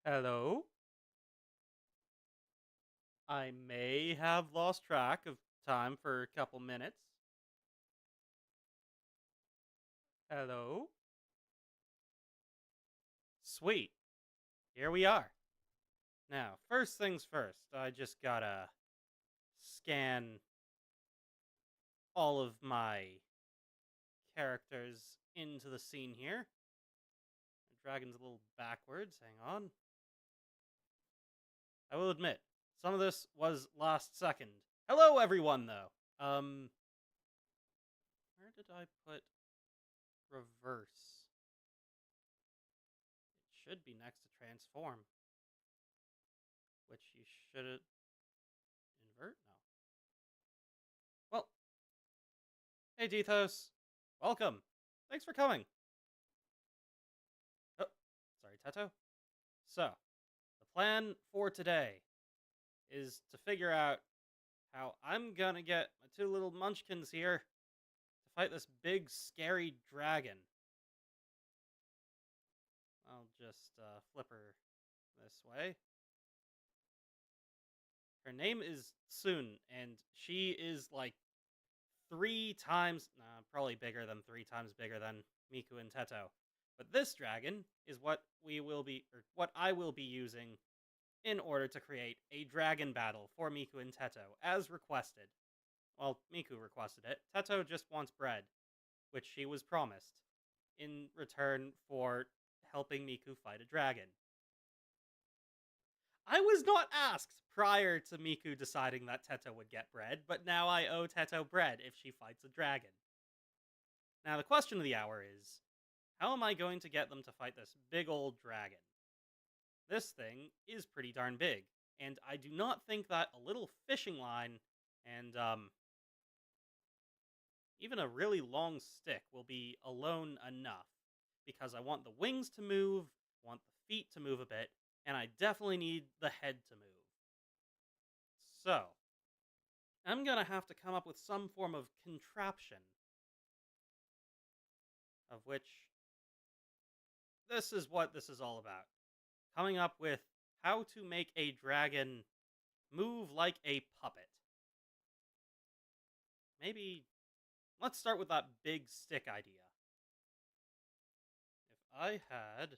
Hello? I may have lost track of time for a couple minutes. Hello? Sweet. Here we are. Now, first things first, I just gotta scan all of my characters into the scene here. The dragon's a little backwards. Hang on. I will admit, some of this was last second. Hello, everyone, though. Where did I put reverse? It should be next to transform. Which you should invert? No. Well, hey Dethos. Welcome. Thanks for coming. Oh, sorry, Teto. So, the plan for today is to figure out how I'm gonna get my two little munchkins here to fight this big, scary dragon. I'll just flip her this way. Her name is Tsun, and she is like probably bigger than 3 times bigger than Miku and Teto. But this dragon is what I will be using in order to create a dragon battle for Miku and Teto, as requested. Well, Miku requested it. Teto just wants bread, which she was promised, in return for helping Miku fight a dragon. I was not asked prior to Miku deciding that Teto would get bread, but now I owe Teto bread if she fights a dragon. Now, the question of the hour is, how am I going to get them to fight this big old dragon? This thing is pretty darn big, and I do not think that a little fishing line and, even a really long stick will be alone enough, because I want the wings to move, want the feet to move a bit, and I definitely need the head to move. So, I'm gonna have to come up with some form of contraption, of which this is what this is all about. Coming up with how to make a dragon move like a puppet. Maybe let's start with that big stick idea. If I had,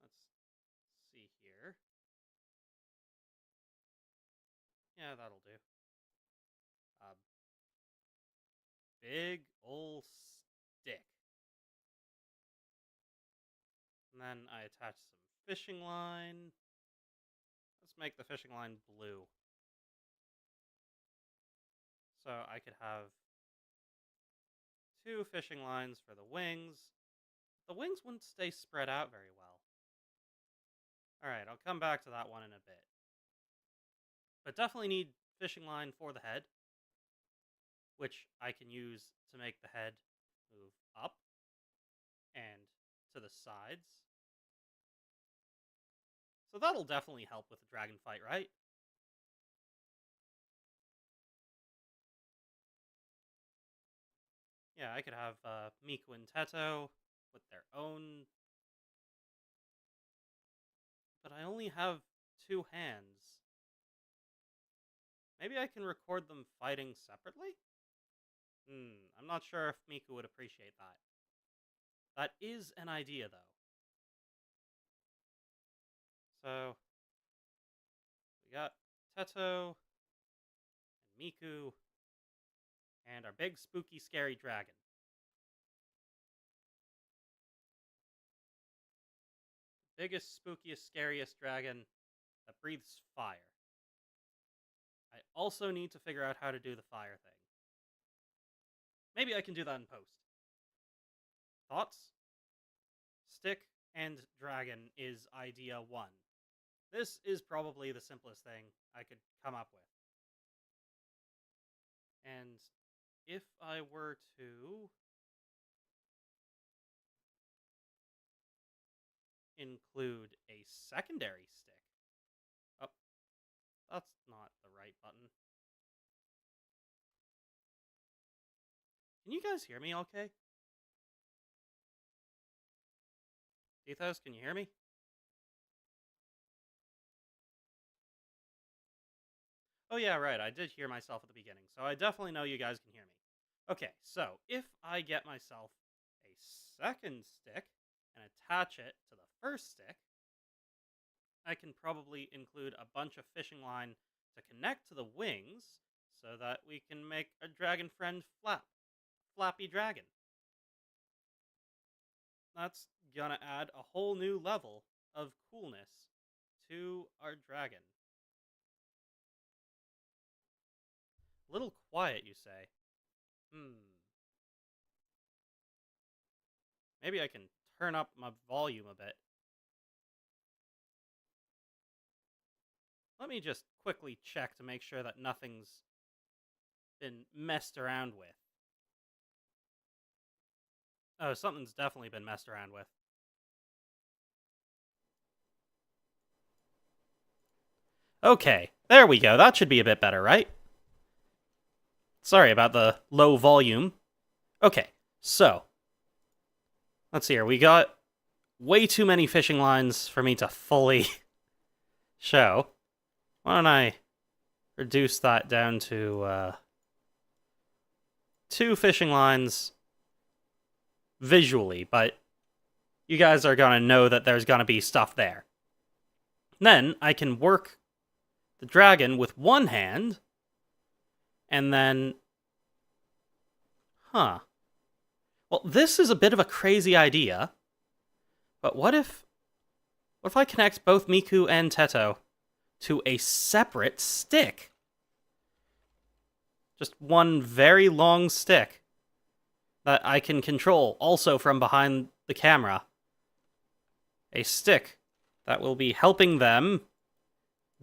let's see here. Yeah, that'll do. A big ol' stick. And then I attach some fishing line. Let's make the fishing line blue. So I could have 2 fishing lines for the wings. The wings wouldn't stay spread out very well. Alright, I'll come back to that one in a bit. But definitely need fishing line for the head, which I can use to make the head move up and to the sides. So that'll definitely help with the dragon fight, right? Yeah, I could have Miku and Teto with their own. But I only have 2 hands. Maybe I can record them fighting separately? I'm not sure if Miku would appreciate that. That is an idea, though. So, we got Teto, and Miku, and our big, spooky, scary dragon. Biggest, spookiest, scariest dragon that breathes fire. I also need to figure out how to do the fire thing. Maybe I can do that in post. Thoughts? Stick and dragon is idea 1. This is probably the simplest thing I could come up with. And if I were to include a secondary stick. Oh, that's not the right button. Can you guys hear me okay? Ethos, can you hear me? Oh, yeah, right. I did hear myself at the beginning, so I definitely know you guys can hear me. Okay, so if I get myself a second stick and attach it to the first stick, I can probably include a bunch of fishing line to connect to the wings so that we can make a dragon friend flappy dragon. That's gonna add a whole new level of coolness to our dragon. A little quiet, you say? Hmm. Maybe I can turn up my volume a bit. Let me just quickly check to make sure that nothing's been messed around with. Oh, something's definitely been messed around with. Okay, there we go. That should be a bit better, right? Sorry about the low volume. Okay, so let's see here. We got way too many fishing lines for me to fully show. Why don't I reduce that down to 2 fishing lines visually, but you guys are gonna know that there's gonna be stuff there. Then I can work the dragon with one hand, and then... Huh. Well, this is a bit of a crazy idea, but what if I connect both Miku and Teto to a separate stick? Just one very long stick that I can control also from behind the camera. A stick that will be helping them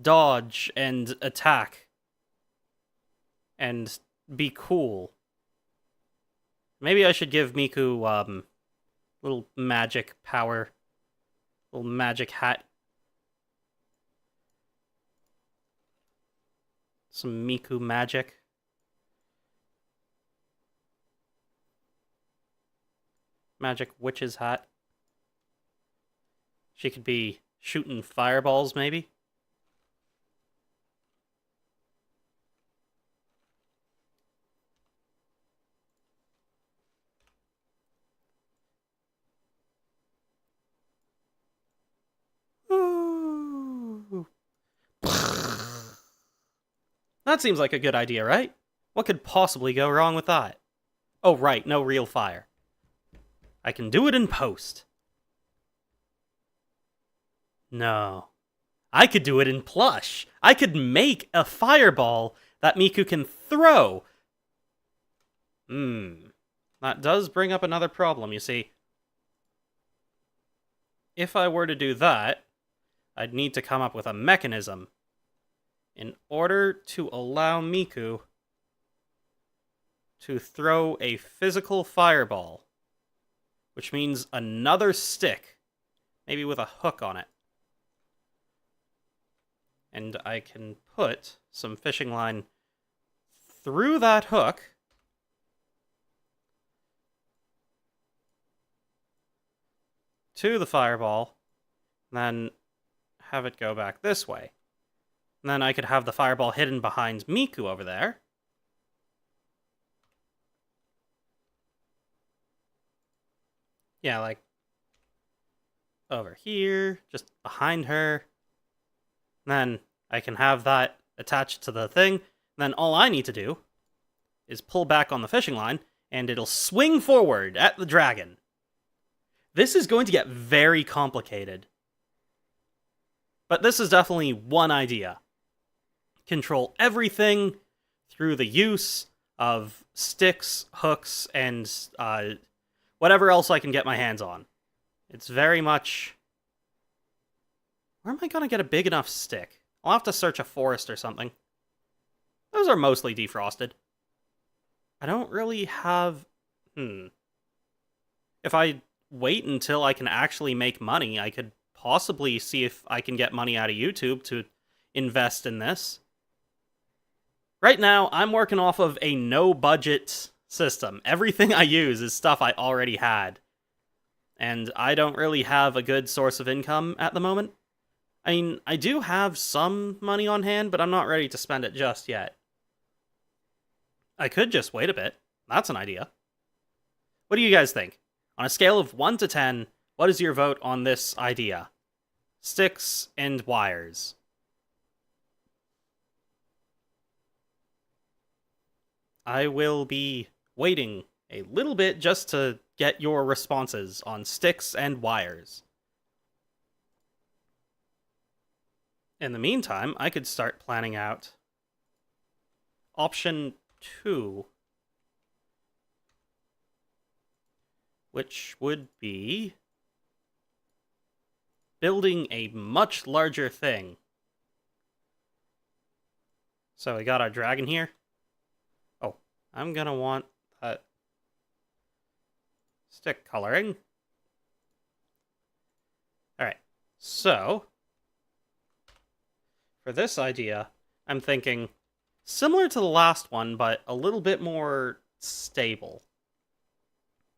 dodge and attack and be cool. Maybe I should give Miku little magic power, little magic hat. Some Miku magic. Magic witch's hat. She could be shooting fireballs, maybe? Ooh. That seems like a good idea, right? What could possibly go wrong with that? Oh, right, no real fire. I can do it in post. No. I could do it in plush. I could make a fireball that Miku can throw. That does bring up another problem, you see. If I were to do that, I'd need to come up with a mechanism in order to allow Miku to throw a physical fireball, which means another stick, maybe with a hook on it. And I can put some fishing line through that hook to the fireball, and then have it go back this way. And then I could have the fireball hidden behind Miku over there. Yeah, like over here, just behind her. And then I can have that attached to the thing. And then all I need to do is pull back on the fishing line, and it'll swing forward at the dragon. This is going to get very complicated. But this is definitely one idea. Control everything through the use of sticks, hooks, and whatever else I can get my hands on. It's very much... Where am I going to get a big enough stick? I'll have to search a forest or something. Those are mostly defrosted. I don't really have... If I wait until I can actually make money, I could possibly see if I can get money out of YouTube to invest in this. Right now, I'm working off of a no-budget system. Everything I use is stuff I already had. And I don't really have a good source of income at the moment. I mean, I do have some money on hand, but I'm not ready to spend it just yet. I could just wait a bit. That's an idea. What do you guys think? On a scale of 1 to 10, what is your vote on this idea? Sticks and wires. I will be waiting a little bit just to get your responses on sticks and wires. In the meantime, I could start planning out option 2, which would be building a much larger thing. So we got our dragon here. Oh, I'm gonna want that stick coloring. Alright, so for this idea, I'm thinking similar to the last one, but a little bit more stable.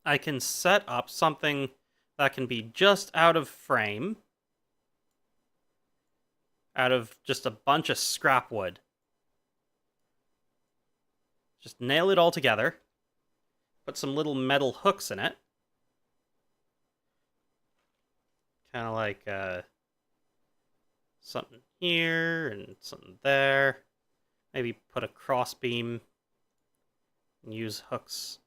I can set up something that can be just out of frame, out of just a bunch of scrap wood. Just nail it all together, put some little metal hooks in it. Kind of like something here and something there. Maybe put a cross beam and use hooks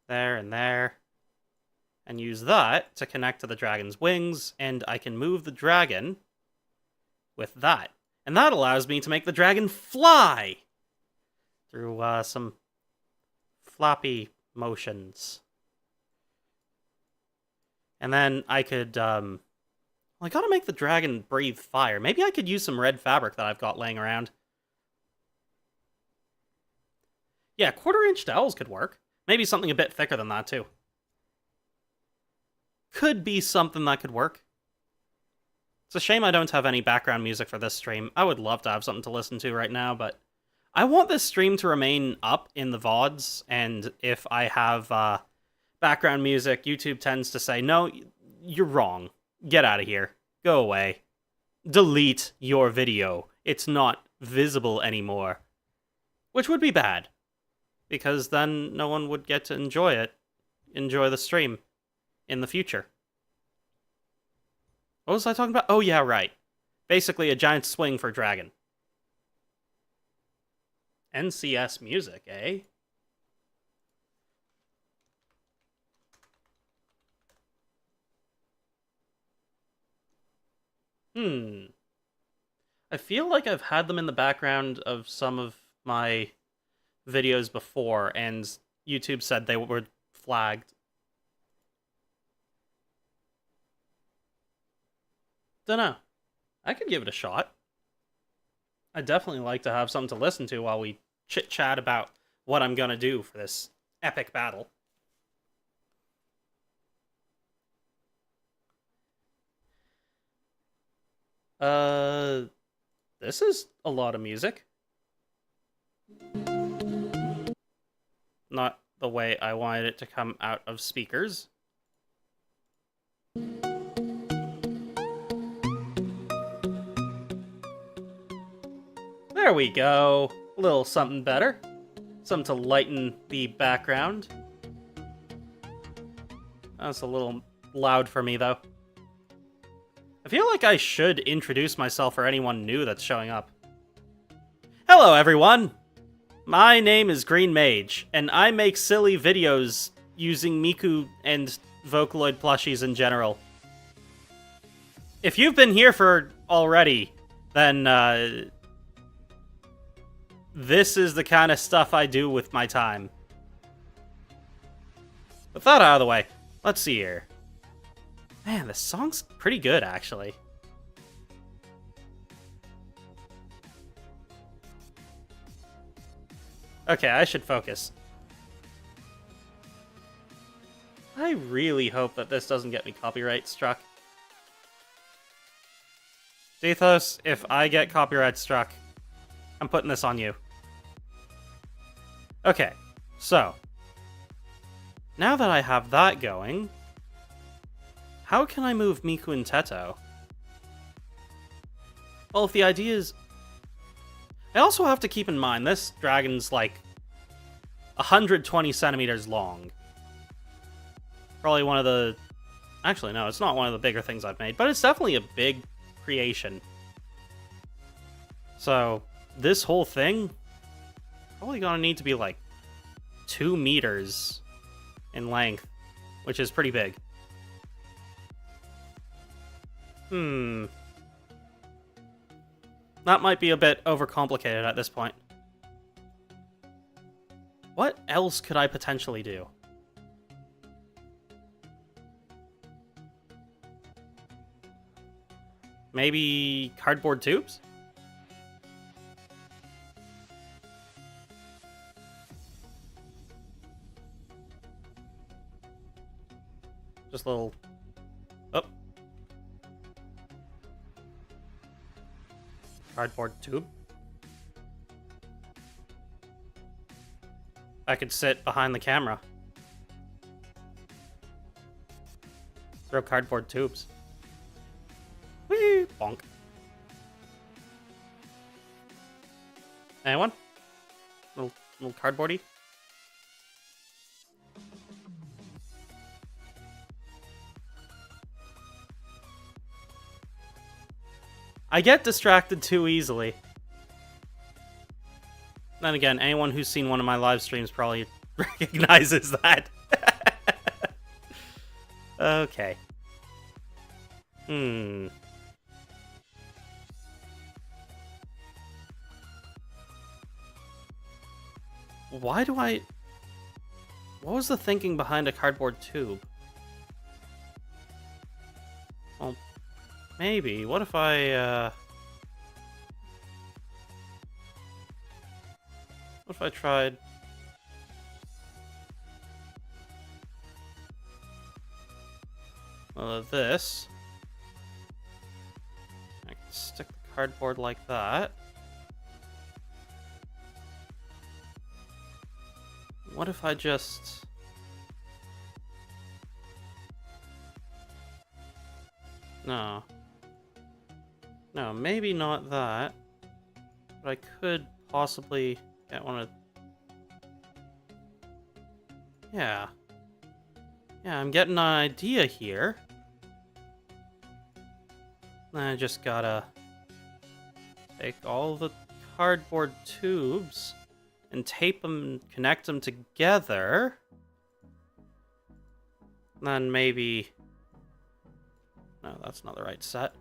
there and there. And use that to connect to the dragon's wings, and I can move the dragon with that. And that allows me to make the dragon fly through some floppy motions. And then I could, well, I gotta make the dragon breathe fire. Maybe I could use some red fabric that I've got laying around. Yeah, 1/4-inch dowels could work. Maybe something a bit thicker than that, too. Could be something that could work. It's a shame I don't have any background music for this stream. I would love to have something to listen to right now, but I want this stream to remain up in the VODs, and if I have background music, YouTube tends to say, no, you're wrong. Get out of here. Go away. Delete your video. It's not visible anymore. Which would be bad, because then no one would get to enjoy the stream in the future. What was I talking about? Oh yeah, right. Basically a giant swing for dragon. NCS music, eh? I feel like I've had them in the background of some of my videos before, and YouTube said they were flagged. Dunno. I could give it a shot. I'd definitely like to have something to listen to while we chit-chat about what I'm gonna do for this epic battle. This is a lot of music. Not the way I wanted it to come out of speakers. There we go. A little something better. Something to lighten the background. That's a little loud for me, though. I feel like I should introduce myself for anyone new that's showing up. Hello, everyone! My name is Green Mage, and I make silly videos using Miku and Vocaloid plushies in general. If you've been here for already, then, this is the kind of stuff I do with my time. With that out of the way, let's see here. Man, this song's pretty good, actually. Okay, I should focus. I really hope that this doesn't get me copyright struck. Dethos, if I get copyright struck, I'm putting this on you. Okay, so now that I have that going, how can I move Miku and Teto? Well, if the idea is... I also have to keep in mind, this dragon's like 120 centimeters long. Probably one of the... Actually, no, it's not one of the bigger things I've made, but it's definitely a big creation. So, this whole thing, probably gonna need to be like 2 meters in length, which is pretty big. That might be a bit overcomplicated at this point. What else could I potentially do? Maybe cardboard tubes? Just a little... Oh. Cardboard tube. I could sit behind the camera. Throw cardboard tubes. Whee! Bonk. Anyone? Little cardboardy? I get distracted too easily. Then again, anyone who's seen one of my live streams probably recognizes that. Okay. Why do I... What was the thinking behind a cardboard tube? Well, maybe. What if I, What if I tried... this. I can stick the cardboard like that. What if I just... No. No, maybe not that. But I could possibly get one of... Yeah. Yeah, I'm getting an idea here. I just gotta take all the cardboard tubes and tape them, connect them together. Then maybe... No, that's not the right set.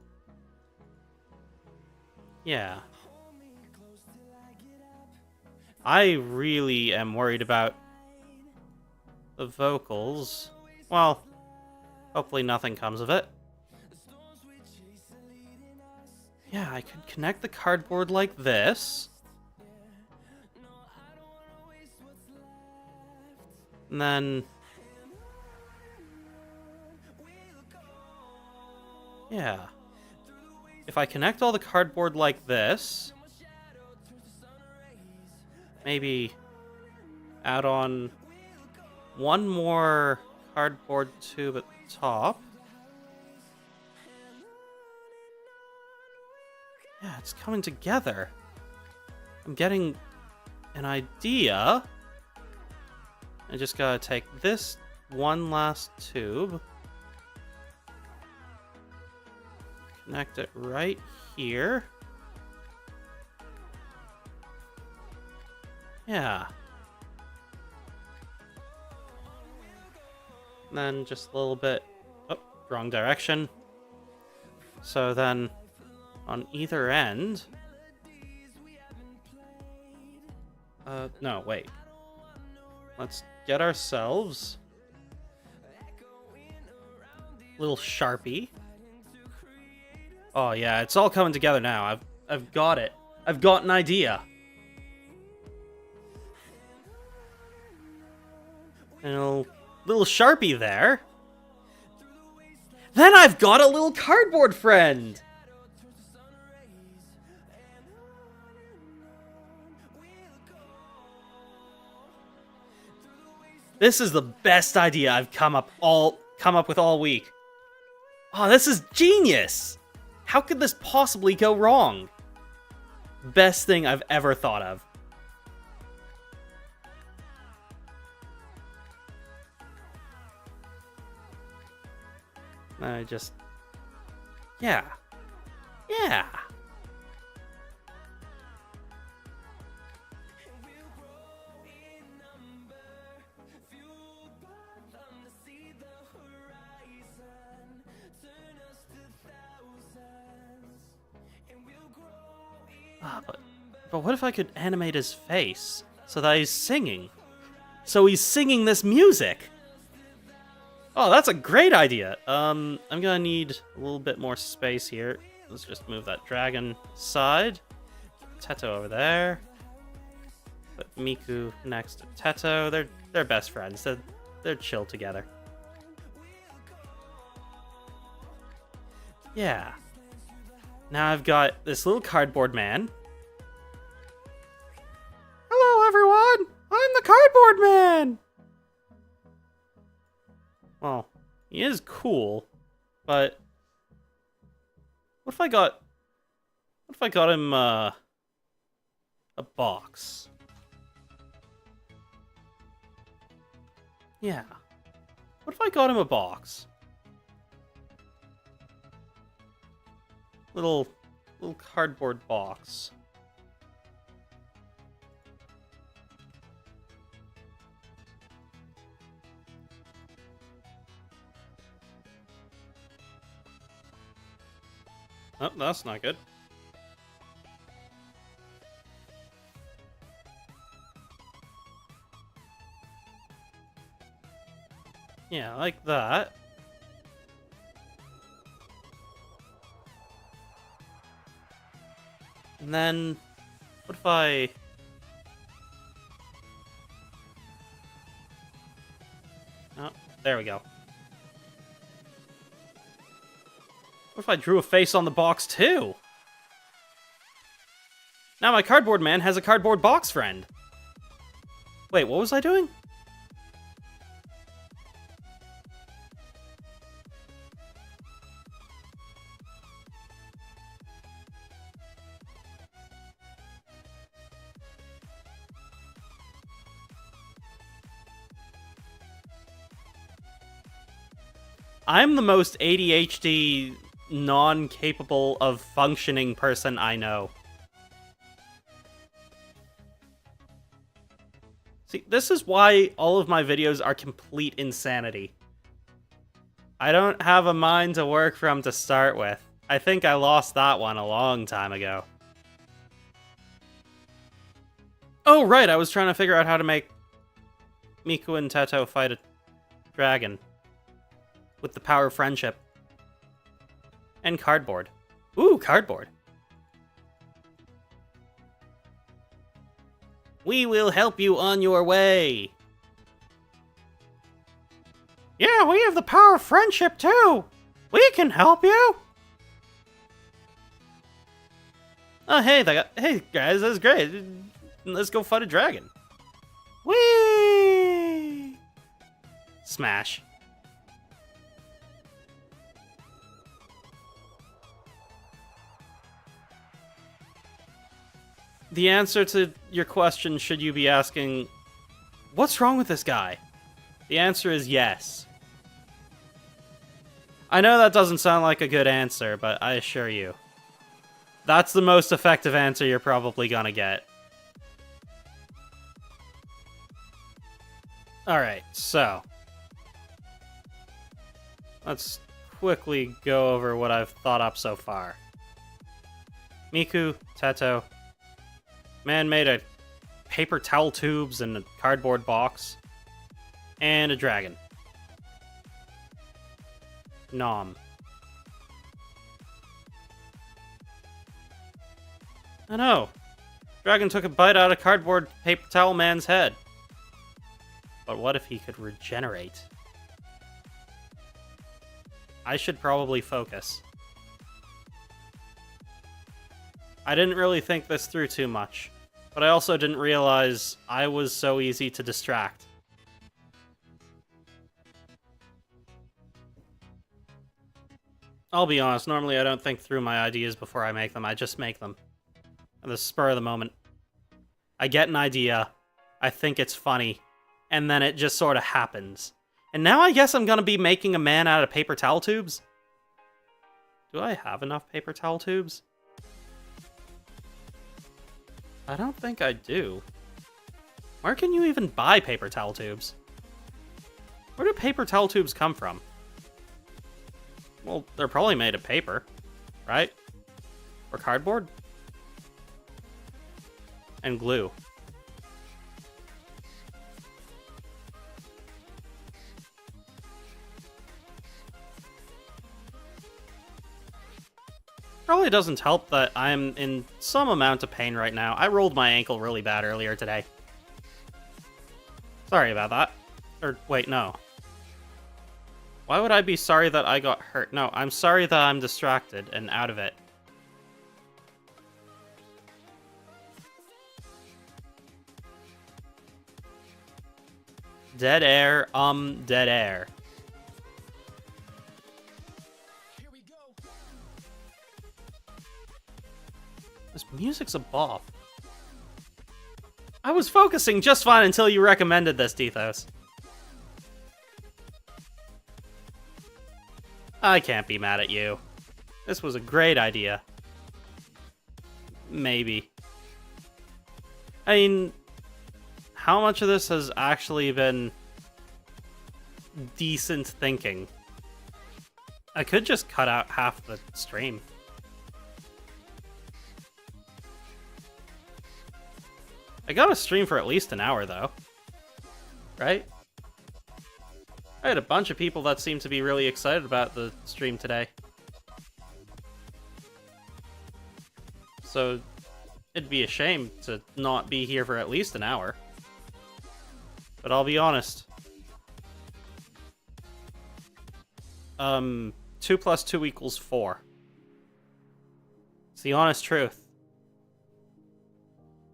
Yeah. I really am worried about the vocals. Well, hopefully nothing comes of it. Yeah, I could connect the cardboard like this. And then... Yeah. If I connect all the cardboard like this... Maybe add on one more cardboard tube at the top. Yeah, it's coming together. I'm getting an idea. I just gotta take this one last tube, connect it right here. Yeah. And then just a little bit... Oh, wrong direction. So then, on either end... no, wait. Let's get ourselves... little Sharpie. Oh yeah, it's all coming together now. I've got it. I've got an idea. And a little Sharpie there. Then I've got a little cardboard friend! This is the best idea I've come up with all week. Oh, this is genius! How could this possibly go wrong? Best thing I've ever thought of. I just... Yeah. Yeah. But what if I could animate his face so that he's singing? So he's singing this music! Oh, that's a great idea! I'm gonna need a little bit more space here. Let's just move that dragon side. Teto over there. Put Miku next to Teto. They're best friends. They're chill together. Yeah. Now I've got this little cardboard man. Hello, everyone! I'm the cardboard man! Well, he is cool, but what if I got him a box? Yeah. What if I got him a box? Little cardboard box. Oh, that's not good. Yeah, like that. And then, what if I... Oh, there we go. What if I drew a face on the box, too? Now my cardboard man has a cardboard box friend. Wait, what was I doing? I'm the most ADHD, non-capable of functioning person I know. See, this is why all of my videos are complete insanity. I don't have a mind to work from to start with. I think I lost that one a long time ago. Oh, right, I was trying to figure out how to make Miku and Teto fight a dragon. With the power of friendship. And cardboard. Ooh, cardboard. We will help you on your way. Yeah, we have the power of friendship too. We can help you. Oh, hey, hey guys, that's great. Let's go fight a dragon. Whee! Smash. The answer to your question, should you be asking, what's wrong with this guy? The answer is yes. I know that doesn't sound like a good answer, but I assure you, that's the most effective answer you're probably gonna get. Alright, so let's quickly go over what I've thought up so far. Miku, Teto. Man made a paper towel tubes and a cardboard box. And a dragon. Nom. I know. Dragon took a bite out of cardboard paper towel man's head. But what if he could regenerate? I should probably focus. I didn't really think this through too much, but I also didn't realize I was so easy to distract. I'll be honest, normally I don't think through my ideas before I make them, I just make them. At the spur of the moment. I get an idea, I think it's funny, and then it just sort of happens. And now I guess I'm gonna be making a man out of paper towel tubes? Do I have enough paper towel tubes? I don't think I do. Where can you even buy paper towel tubes? Where do paper towel tubes come from? Well, they're probably made of paper, right? Or cardboard? And glue. Probably doesn't help that I'm in some amount of pain right now. I rolled my ankle really bad earlier today. Sorry about that. Or, wait, no. Why would I be sorry that I got hurt? No, I'm sorry that I'm distracted and out of it. Dead air, dead air. Here we go. This music's a bop. I was focusing just fine until you recommended this, Dethos. I can't be mad at you. This was a great idea. Maybe. I mean, how much of this has actually been decent thinking? I could just cut out half the stream. I got a stream for at least an hour, though. Right? I had a bunch of people that seemed to be really excited about the stream today. So, it'd be a shame to not be here for at least an hour. But I'll be honest. 2 + 2 = 4. It's the honest truth.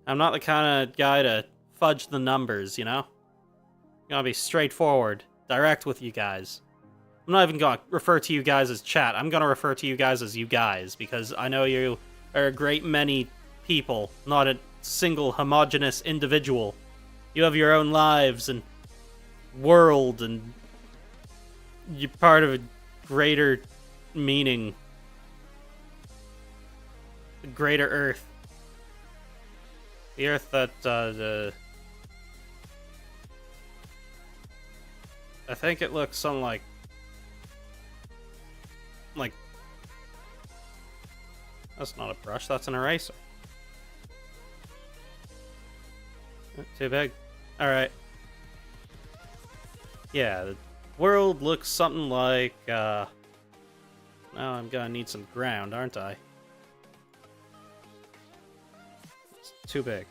I'm not the kind of guy to fudge the numbers, you know? I'm gonna be straightforward, direct with you guys. I'm not even gonna refer to you guys as chat. I'm gonna refer to you guys as you guys, because I know you are a great many people, not a single homogenous individual. You have your own lives and world, and you're part of a greater meaning. The greater Earth. The Earth that, I think it looks something like... That's not a brush, that's an eraser. Too big. Alright. Yeah, the world looks something like, now I'm gonna need some ground, aren't I? It's too big.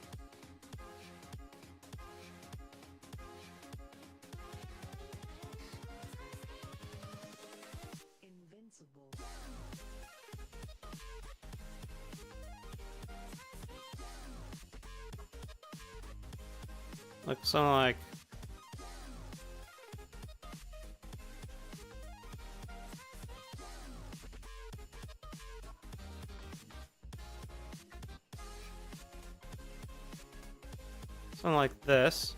Invincible. Looks something like... something like this.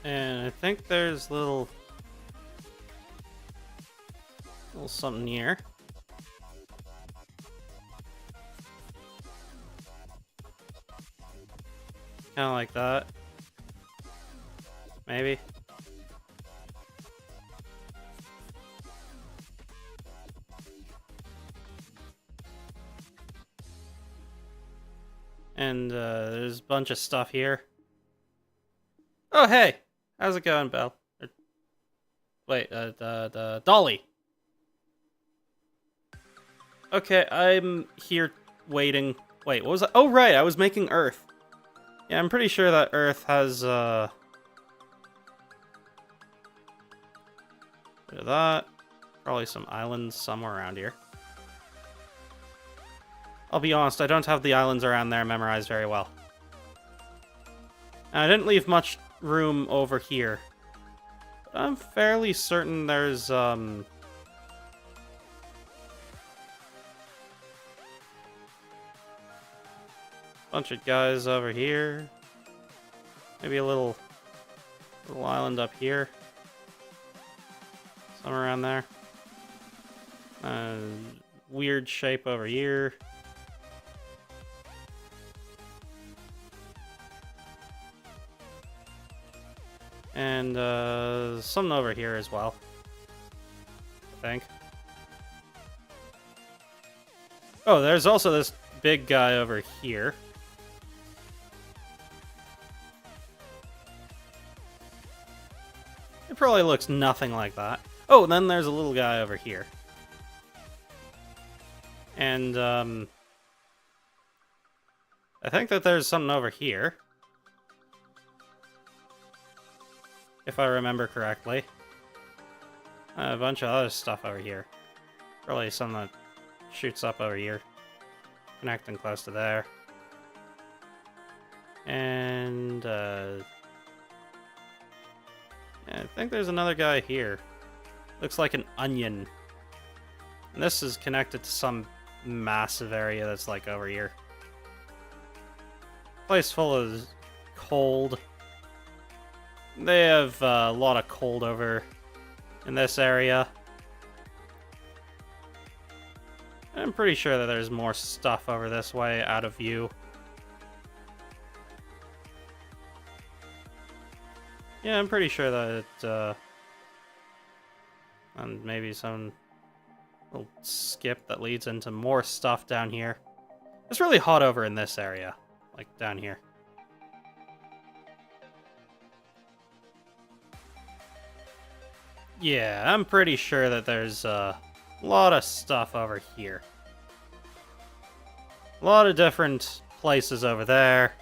And I think there's little something here. Kind of like that. Maybe. And there's a bunch of stuff here. Oh, hey! How's it going, Belle? Wait, Dolly! Okay, I'm here waiting. Wait, what was that? Oh, right, I was making Earth. Yeah, I'm pretty sure that Earth has, bit of that. Probably some islands somewhere around here. I'll be honest, I don't have the islands around there memorized very well. And I didn't leave much room over here. But I'm fairly certain there's, bunch of guys over here. Maybe a little island up here. Somewhere around there. Weird shape over here. And something over here as well, I think. Oh, there's also this big guy over here. It probably looks nothing like that. Oh, and then there's a little guy over here. And, I think that there's something over here. If I remember correctly. A bunch of other stuff over here. Probably something that shoots up over here. Connecting close to there. And, yeah, I think there's another guy here. Looks like an onion. And this is connected to some massive area that's like over here. Place full of cold. They have a lot of cold over in this area. I'm pretty sure that there's more stuff over this way out of view. Yeah, I'm pretty sure that and maybe some little skip that leads into more stuff down here. It's really hot over in this area, like down here. Yeah, I'm pretty sure that there's a lot of stuff over here. A lot of different places over there.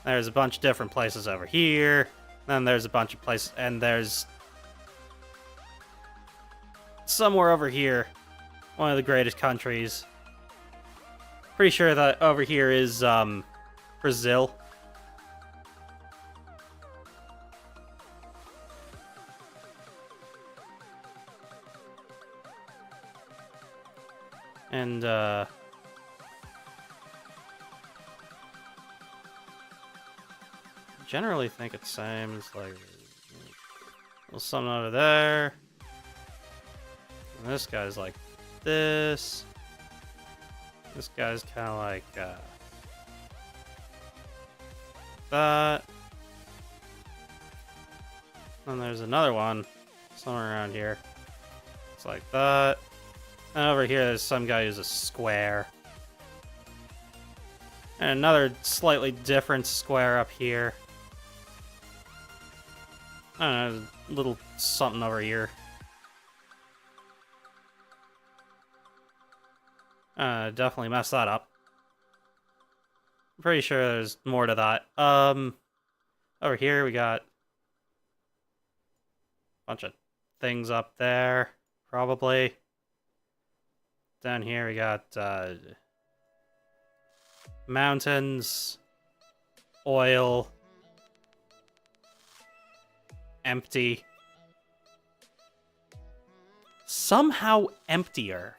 There's a bunch of different places over here. Then there's a bunch of places, and there's somewhere over here, one of the greatest countries. Pretty sure that over here is Brazil. And generally think it's the same. It's like there's something over there. And this guy's like this. This guy's kind of like that. And there's another one somewhere around here. It's like that. And over here, there's some guy who's a square. And another slightly different square up here. I don't know, a little something over here. Definitely messed that up. I'm pretty sure there's more to that. Over here we got a bunch of things up there, probably. Down here we got mountains, oil, empty. Somehow emptier.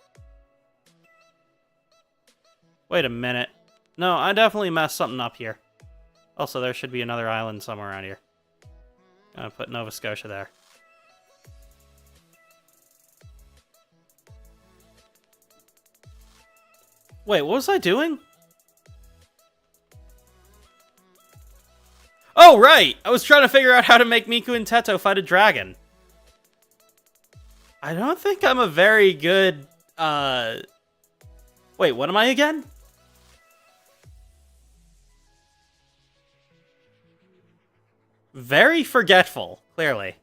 Wait a minute. No, I definitely messed something up here. Also, there should be another island somewhere around here. I'm gonna put Nova Scotia there. Wait, what was I doing? Oh, right! I was trying to figure out how to make Miku and Teto fight a dragon. I don't think I'm a very good, Wait, what am I again? Very forgetful, clearly.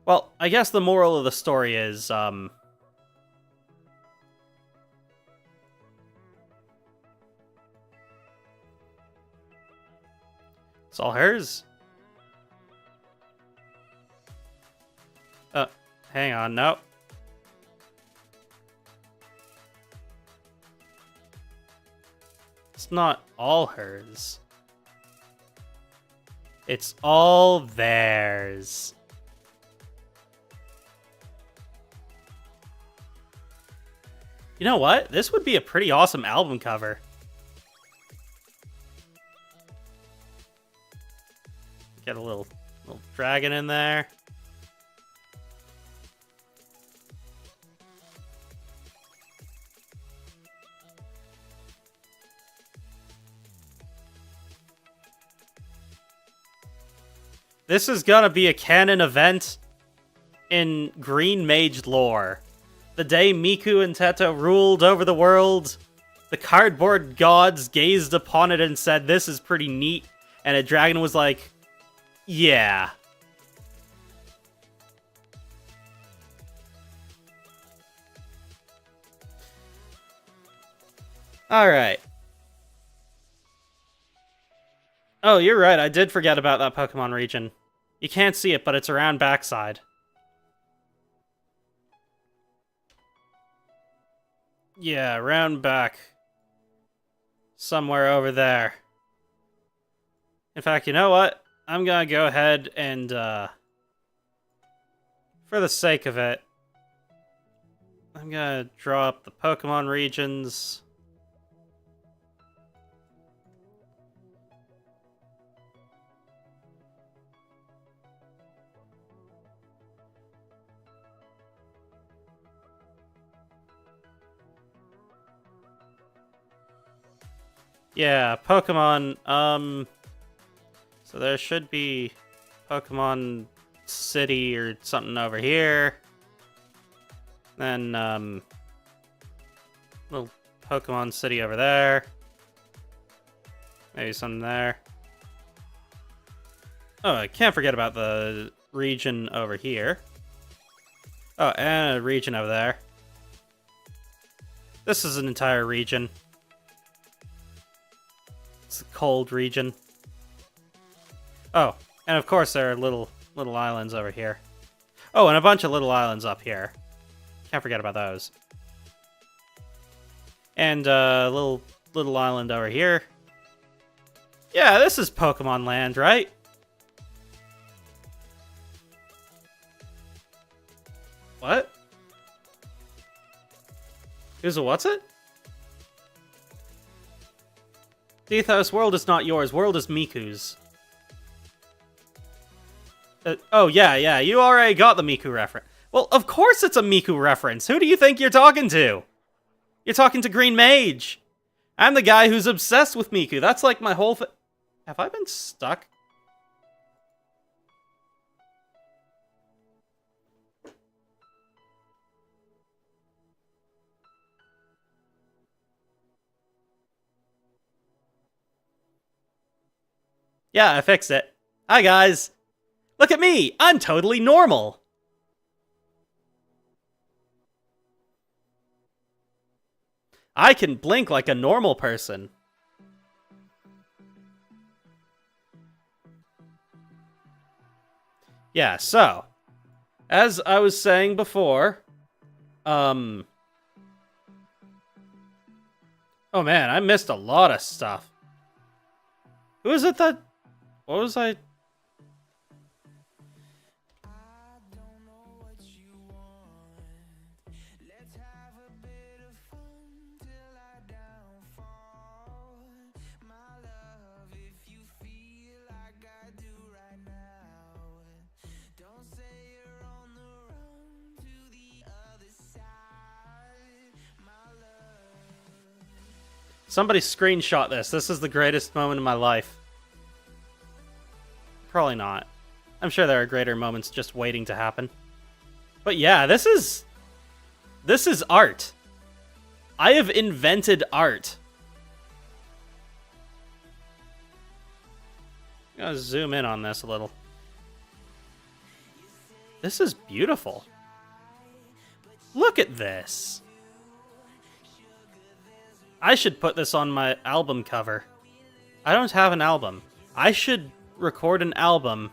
Well, I guess the moral of the story is, it's all hers. Hang on, no. It's not all hers. It's all theirs. You know what? This would be a pretty awesome album cover. Get a little dragon in there. This is gonna be a canon event in Green Mage lore. The day Miku and Teto ruled over the world, the cardboard gods gazed upon it and said, "This is pretty neat." And a dragon was like, "Yeah." Alright. Oh, you're right. I did forget about that Pokemon region. You can't see it, but it's around backside. Yeah, round back. Somewhere over there. In fact, you know what? I'm gonna go ahead and, for the sake of it, I'm gonna draw up the Pokemon regions. Yeah, Pokemon, so there should be Pokemon City or something over here. Then, little Pokemon City over there. Maybe something there. Oh, I can't forget about the region over here. Oh, and a region over there. This is an entire region. It's a cold region. Oh, and of course there are little islands over here. Oh, and a bunch of little islands up here. Can't forget about those. And a little island over here. Yeah, this is Pokemon Land, right? What? Is it what's it? Dethos, world is not yours. World is Miku's. Oh, yeah, you already got the Miku reference. Well, of course it's a Miku reference. Who do you think you're talking to? You're talking to Green Mage. I'm the guy who's obsessed with Miku. That's like my whole thing. Have I been stuck? Yeah, I fixed it. Hi, guys. Look at me. I'm totally normal. I can blink like a normal person. Yeah, so, as I was saying before, oh man, I missed a lot of stuff. Who is it that, what was I? Somebody screenshot this. This is the greatest moment of my life. Probably not. I'm sure there are greater moments just waiting to happen. But yeah, this is art. I have invented art. I'm gonna zoom in on this a little. This is beautiful. Look at this. I should put this on my album cover. I don't have an album. I should record an album.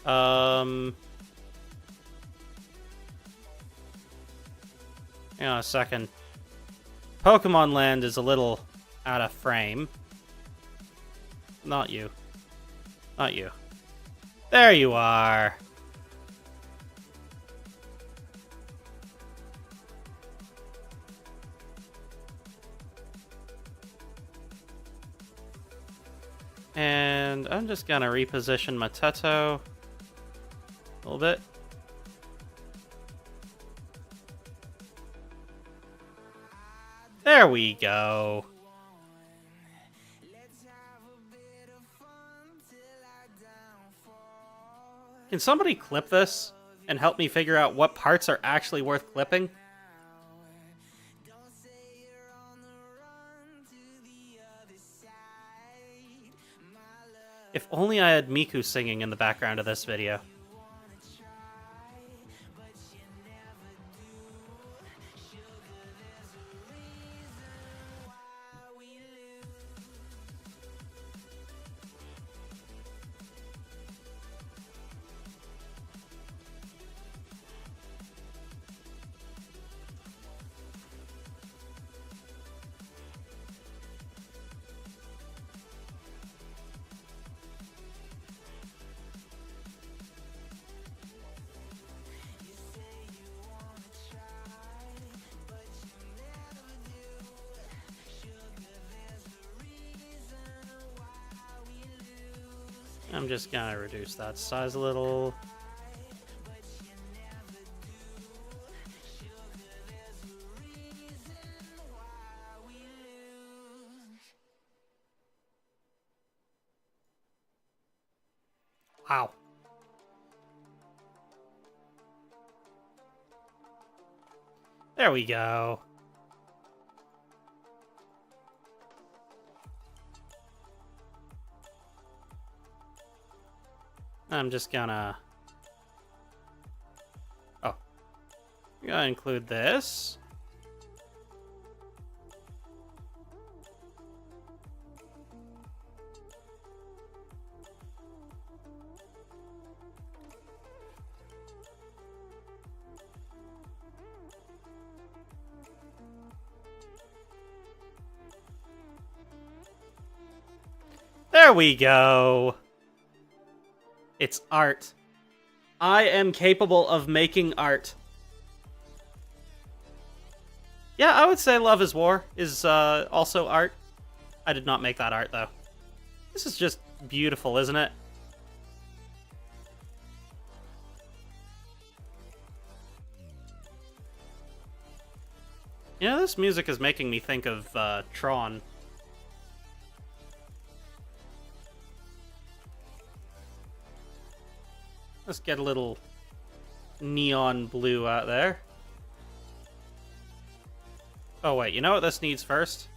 Hang on a second. Pokemon Land is a little out of frame. Not you. Not you. There you are. And I'm just gonna reposition my Teto a little bit. There we go. Can somebody clip this and help me figure out what parts are actually worth clipping? If only I had Miku singing in the background of this video. I'm just gonna reduce that size a little. Wow. There we go. I'm just gonna... Oh. I'm gonna include this. There we go. It's art. I am capable of making art. Yeah, I would say Love is War is also art. I did not make that art, though. This is just beautiful, isn't it? You know, this music is making me think of Tron. Let's get a little neon blue out there. Oh wait, you know what this needs first?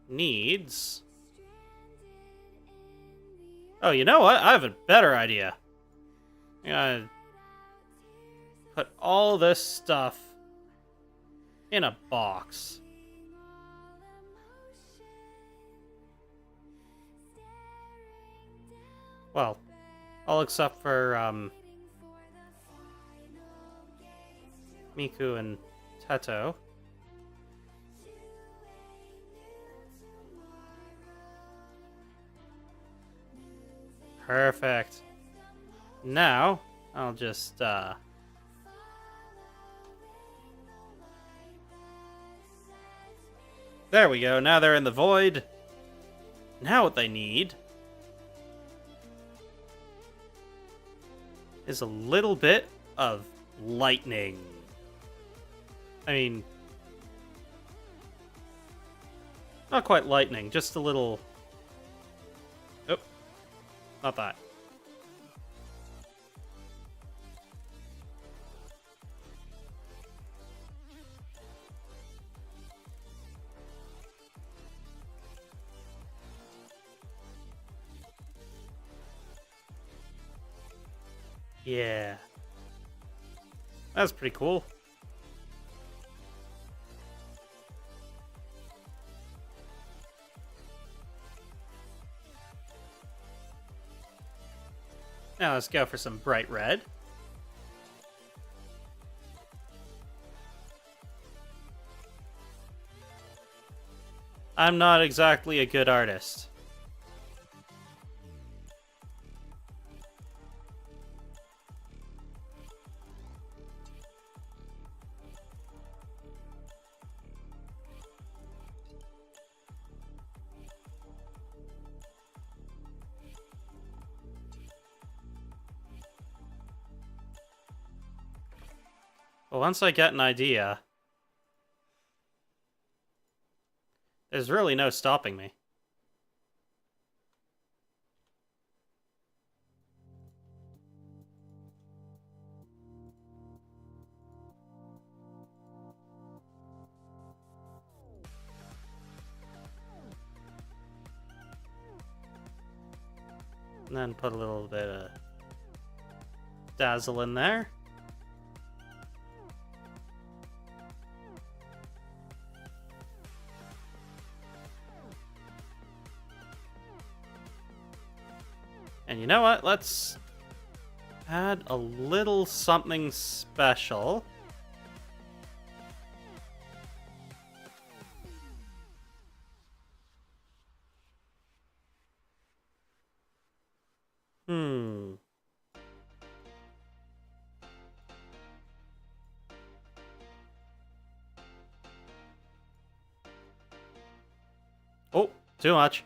Needs... Oh, you know what? I have a better idea. I'm gonna put all this stuff in a box. Well, all except for Miku and Teto. Perfect. Now, I'll just there we go. Now they're in the void. Now what they need is a little bit of lightning. I mean, not quite lightning, just a little... Oh, not that. Yeah. That's pretty cool. Now let's go for some bright red. I'm not exactly a good artist. But once I get an idea, there's really no stopping me. And then put a little bit of dazzle in there. And you know what? Let's add a little something special. Oh, too much.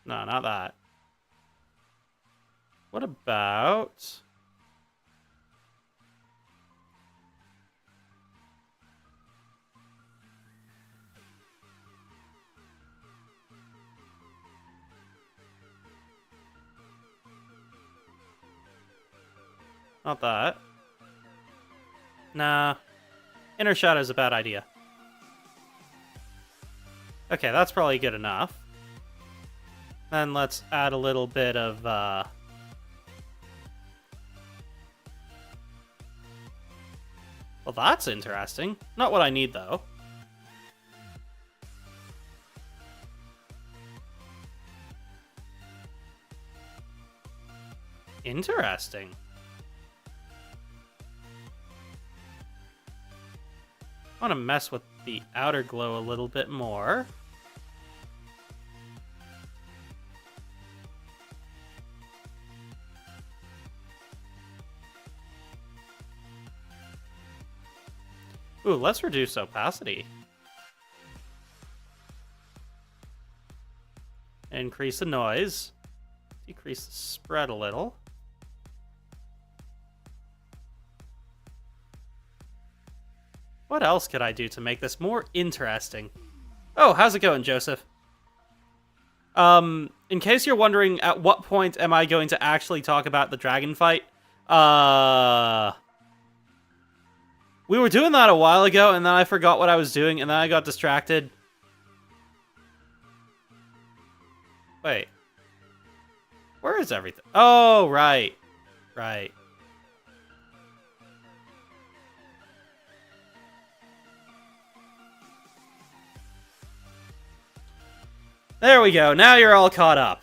No, not that. What about... Not that. Nah. Inner Shadow's a bad idea. Okay, that's probably good enough. Then let's add a little bit of, Well, that's interesting. Not what I need, though. Interesting. I want to mess with the outer glow a little bit more. Ooh, let's reduce opacity. Increase the noise. Decrease the spread a little. What else could I do to make this more interesting? Oh, how's it going, Joseph? In case you're wondering, at what point am I going to actually talk about the dragon fight? We were doing that a while ago, and then I forgot what I was doing, and then I got distracted. Wait. Where is everything? Oh, right. Right. There we go. Now you're all caught up.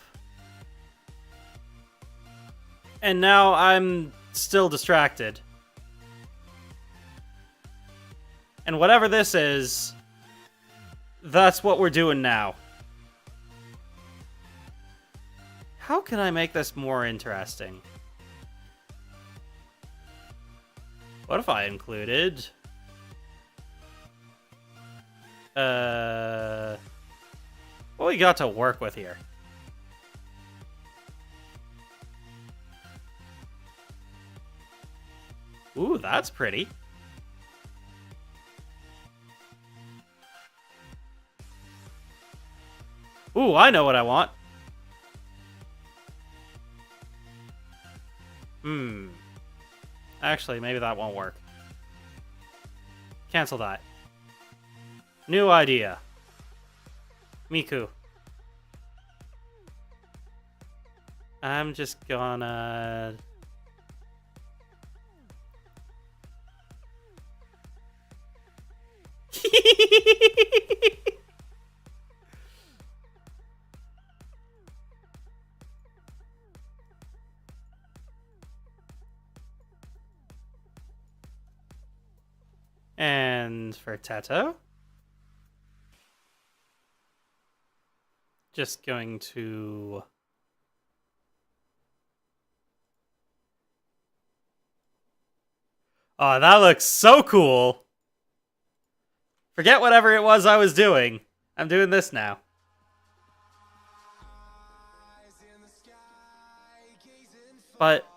And now I'm still distracted. And whatever this is, that's what we're doing now. How can I make this more interesting? What if I included... What we got to work with here? Ooh, that's pretty. Ooh, I know what I want. Actually, maybe that won't work. Cancel that. New idea. Miku. I'm just gonna... And for Teto, just going to... Oh, that looks so cool. Forget whatever it was I was doing. I'm doing this now. But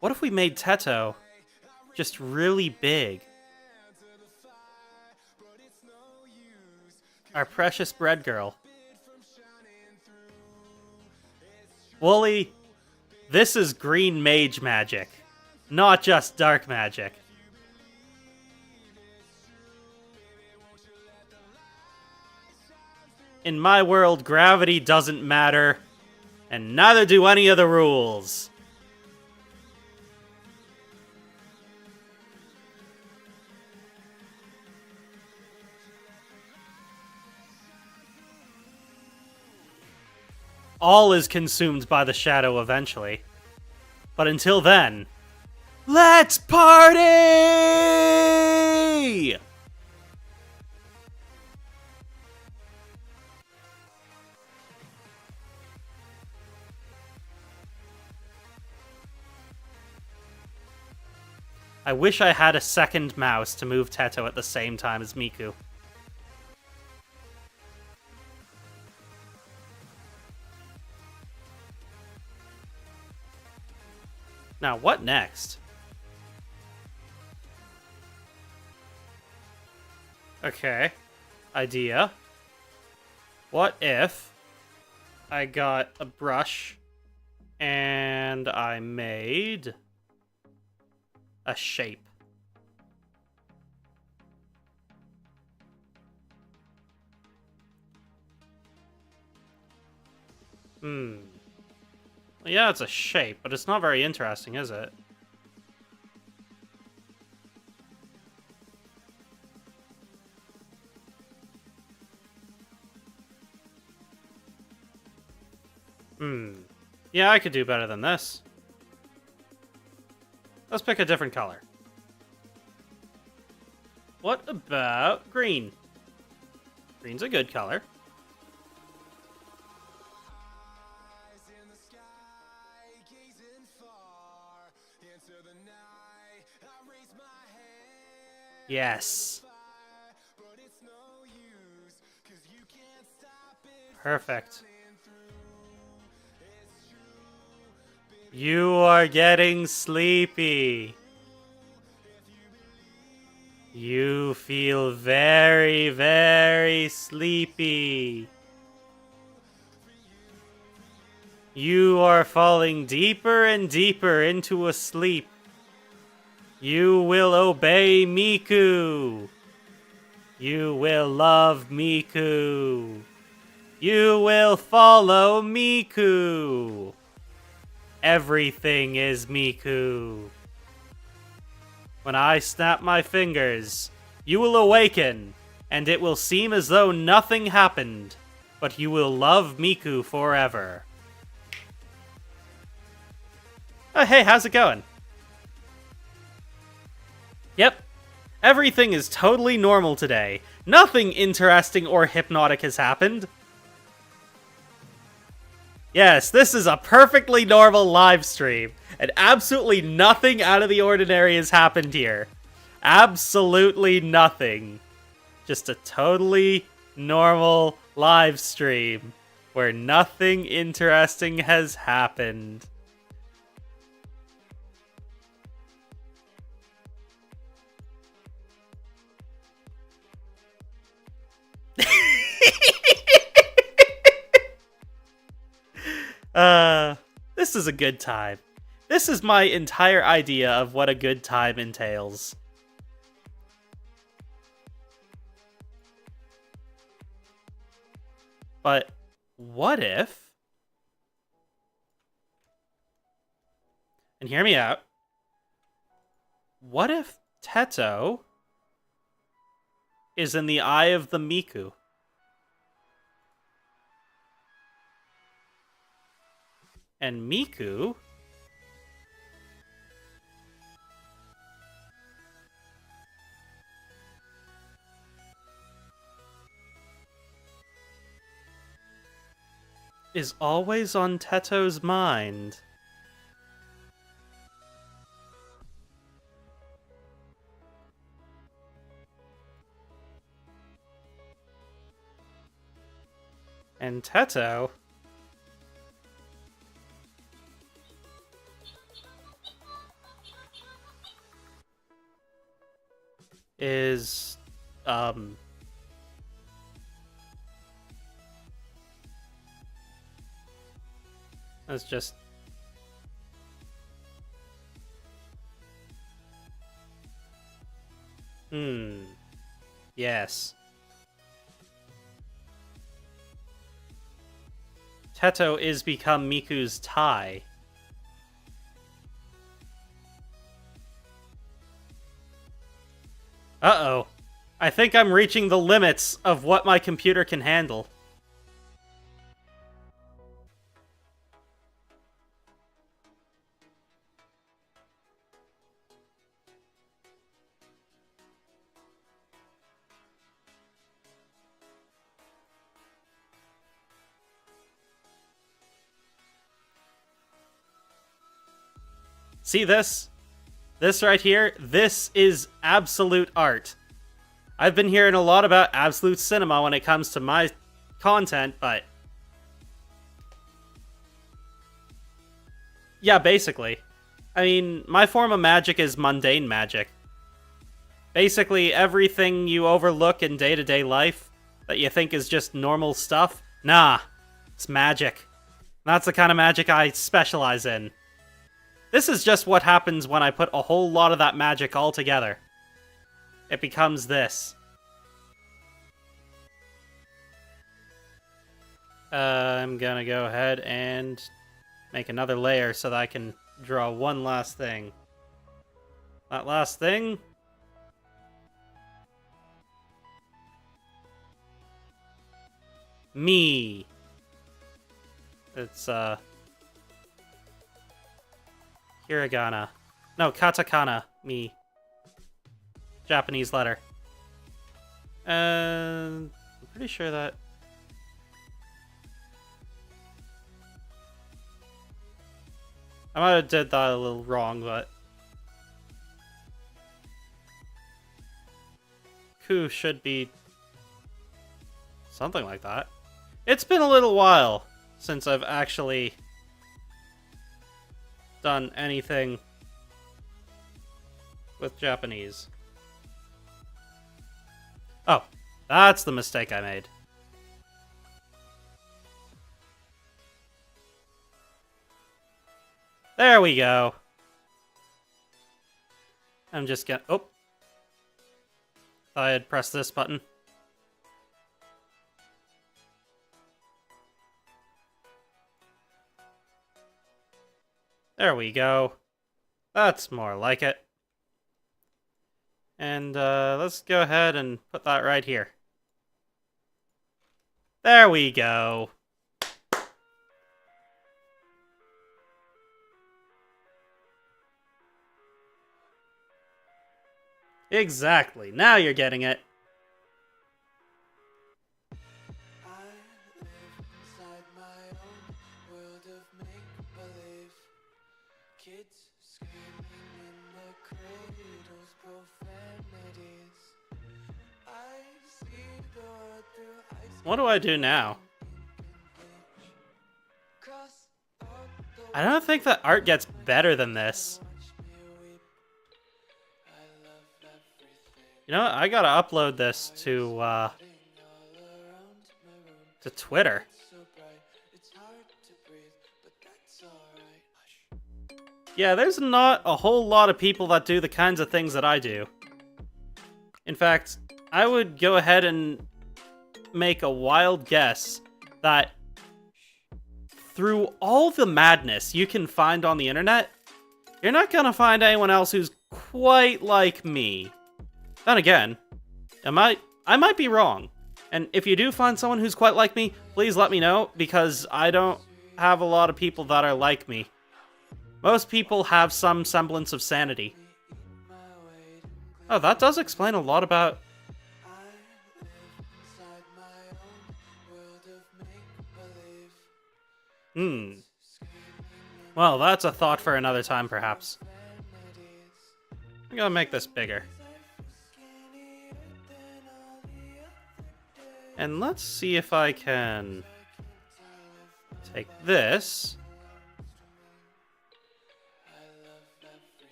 what if we made Teto just really big? Our precious bread girl. Wooly, this is green mage magic, not just dark magic. In my world, gravity doesn't matter, and neither do any of the rules. All is consumed by the shadow eventually. But until then, let's party! I wish I had a second mouse to move Teto at the same time as Miku. Now, what next? Okay. Idea. What if I got a brush and I made a shape? Yeah, it's a shape, but it's not very interesting, is it? Yeah, I could do better than this. Let's pick a different color. What about green? Green's a good color. Yes. Perfect. You are getting sleepy. You feel very, very sleepy. You are falling deeper and deeper into a sleep. You will obey Miku. You will love Miku. You will follow Miku. Everything is Miku. When I snap my fingers, you will awaken, and it will seem as though nothing happened, but you will love Miku forever. Oh, hey, how's it going? Yep. Everything is totally normal today. Nothing interesting or hypnotic has happened. Yes, this is a perfectly normal live stream, and absolutely nothing out of the ordinary has happened here. Absolutely nothing. Just a totally normal live stream where nothing interesting has happened. This is a good time. This is my entire idea of what a good time entails. But what if... And hear me out. What if Teto is in the eye of the Miku. And Miku is always on Teto's mind. And Teto is, that's just... Yes. Teto is become Miku's tie. Uh-oh. I think I'm reaching the limits of what my computer can handle. See this? This right here? This is absolute art. I've been hearing a lot about absolute cinema when it comes to my content, but... yeah, basically. I mean, my form of magic is mundane magic. Basically, everything you overlook in day-to-day life that you think is just normal stuff, nah, it's magic. That's the kind of magic I specialize in. This is just what happens when I put a whole lot of that magic all together. It becomes this. I'm gonna go ahead and make another layer so that I can draw one last thing. That last thing... me. It's, hiragana. No, katakana. Me. Japanese letter. I'm pretty sure that... I might have did that a little wrong, but... ku should be... something like that. It's been a little while since I've actually done anything with Japanese. Oh, that's the mistake I made. There we go. I'm just gonna... oh. Thought I had pressed this button. There we go. That's more like it. And let's go ahead and put that right here. There we go. Exactly. Now you're getting it. What do I do now? I don't think that art gets better than this. You know what? I gotta upload this to Twitter. Yeah, there's not a whole lot of people that do the kinds of things that I do. In fact, I would go ahead and make a wild guess that through all the madness you can find on the internet, you're not gonna find anyone else who's quite like me. Then again, I I might be wrong. And if you do find someone who's quite like me, please let me know, because I don't have a lot of people that are like me. Most people have some semblance of sanity. Oh, that does explain a lot about... Well, that's a thought for another time, perhaps. I'm gonna make this bigger. And let's see if I can take this.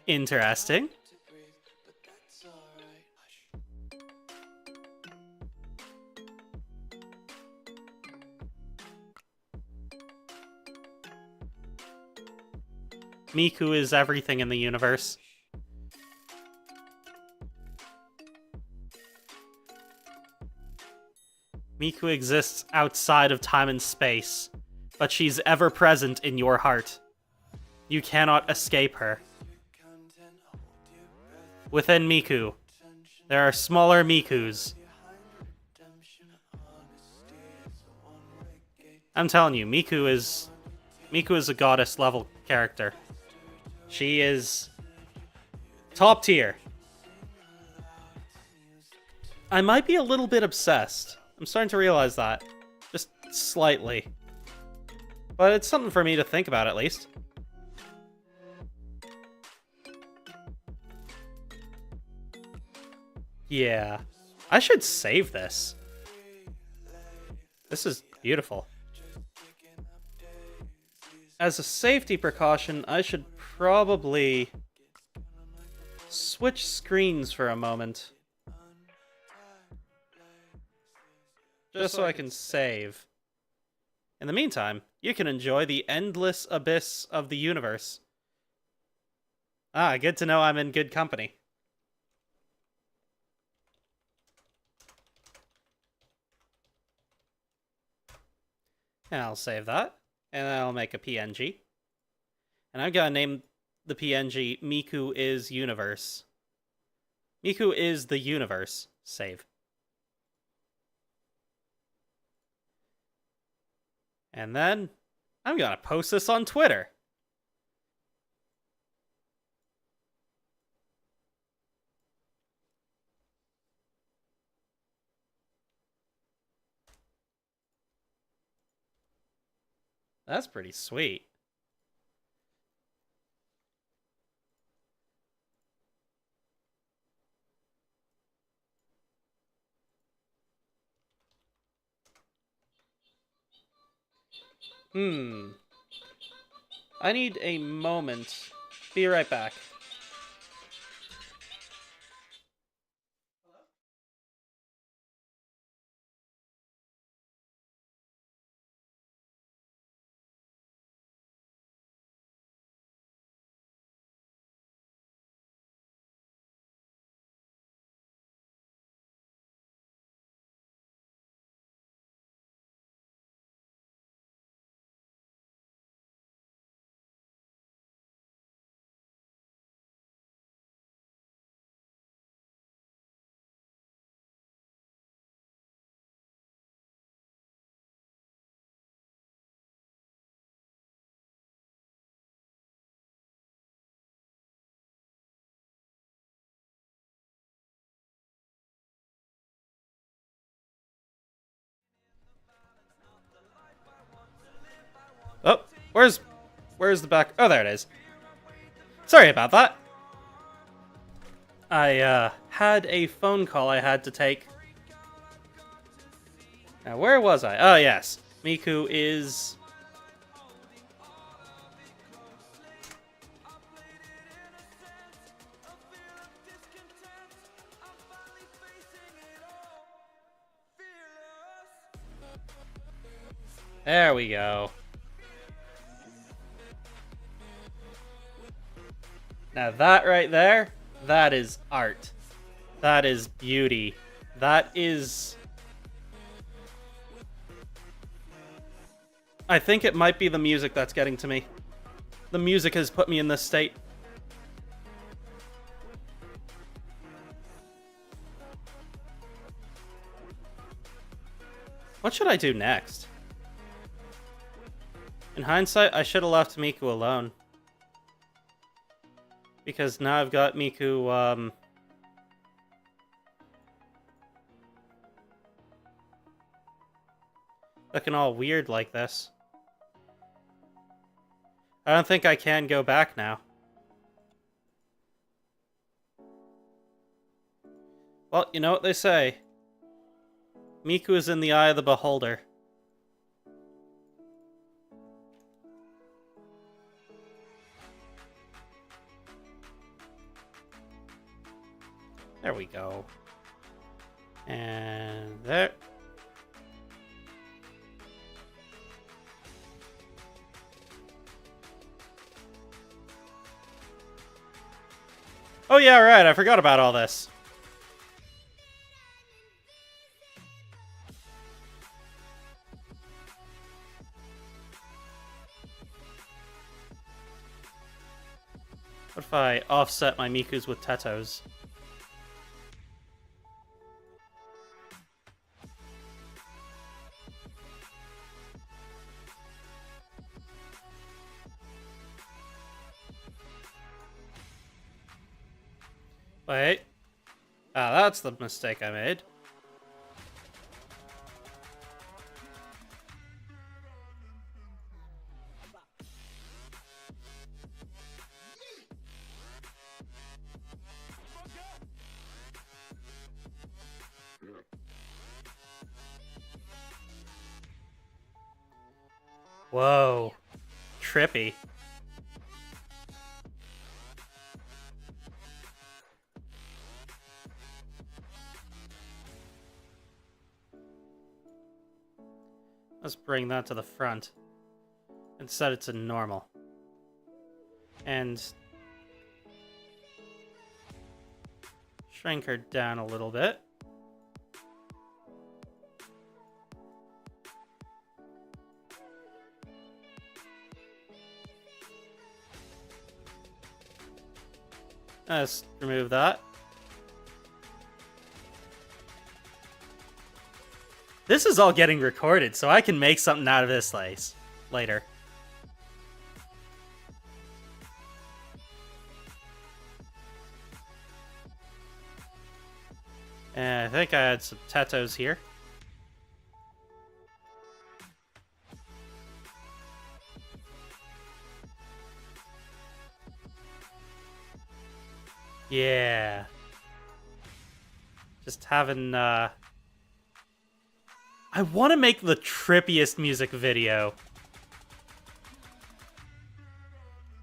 Interesting. Miku is everything in the universe. Miku exists outside of time and space, but she's ever present in your heart. You cannot escape her. Within Miku, there are smaller Mikus. I'm telling you, Miku is a goddess level character. She is top tier. I might be a little bit obsessed. I'm starting to realize that. Just slightly. But it's something for me to think about, at least. Yeah. I should save this. This is beautiful. As a safety precaution, I should probably switch screens for a moment. Just so I can save. In the meantime, you can enjoy the endless abyss of the universe. Ah, good to know I'm in good company. And I'll save that. And I'll make a PNG. And I'm gonna name the PNG Miku is Universe. Miku is the universe. Save. And then I'm gonna post this on Twitter. That's pretty sweet. I need a moment. Be right back. Oh, where's the back? Oh, there it is. Sorry about that. I had a phone call I had to take. Now, where was I? Oh, yes. Miku is... There we go. Now that right there, that is art. That is beauty. That is... I think it might be the music that's getting to me. the music has put me in this state. What should I do next? In hindsight, I should have left Miku alone. Because now I've got Miku, looking all weird like this. I don't think I can go back now. Well, you know what they say. Miku is in the eye of the beholder. There we go. And there. Oh yeah, right, I forgot about all this. What if I offset my Mikus with Tetos? Wait. Ah, that's the mistake I made. Whoa. Trippy. Let's bring that to the front and set it to normal. And shrink her down a little bit. Let's remove that. This is all getting recorded, so I can make something out of this later. And I think I had some Tetos here. Yeah. Just having, I want to make the trippiest music video.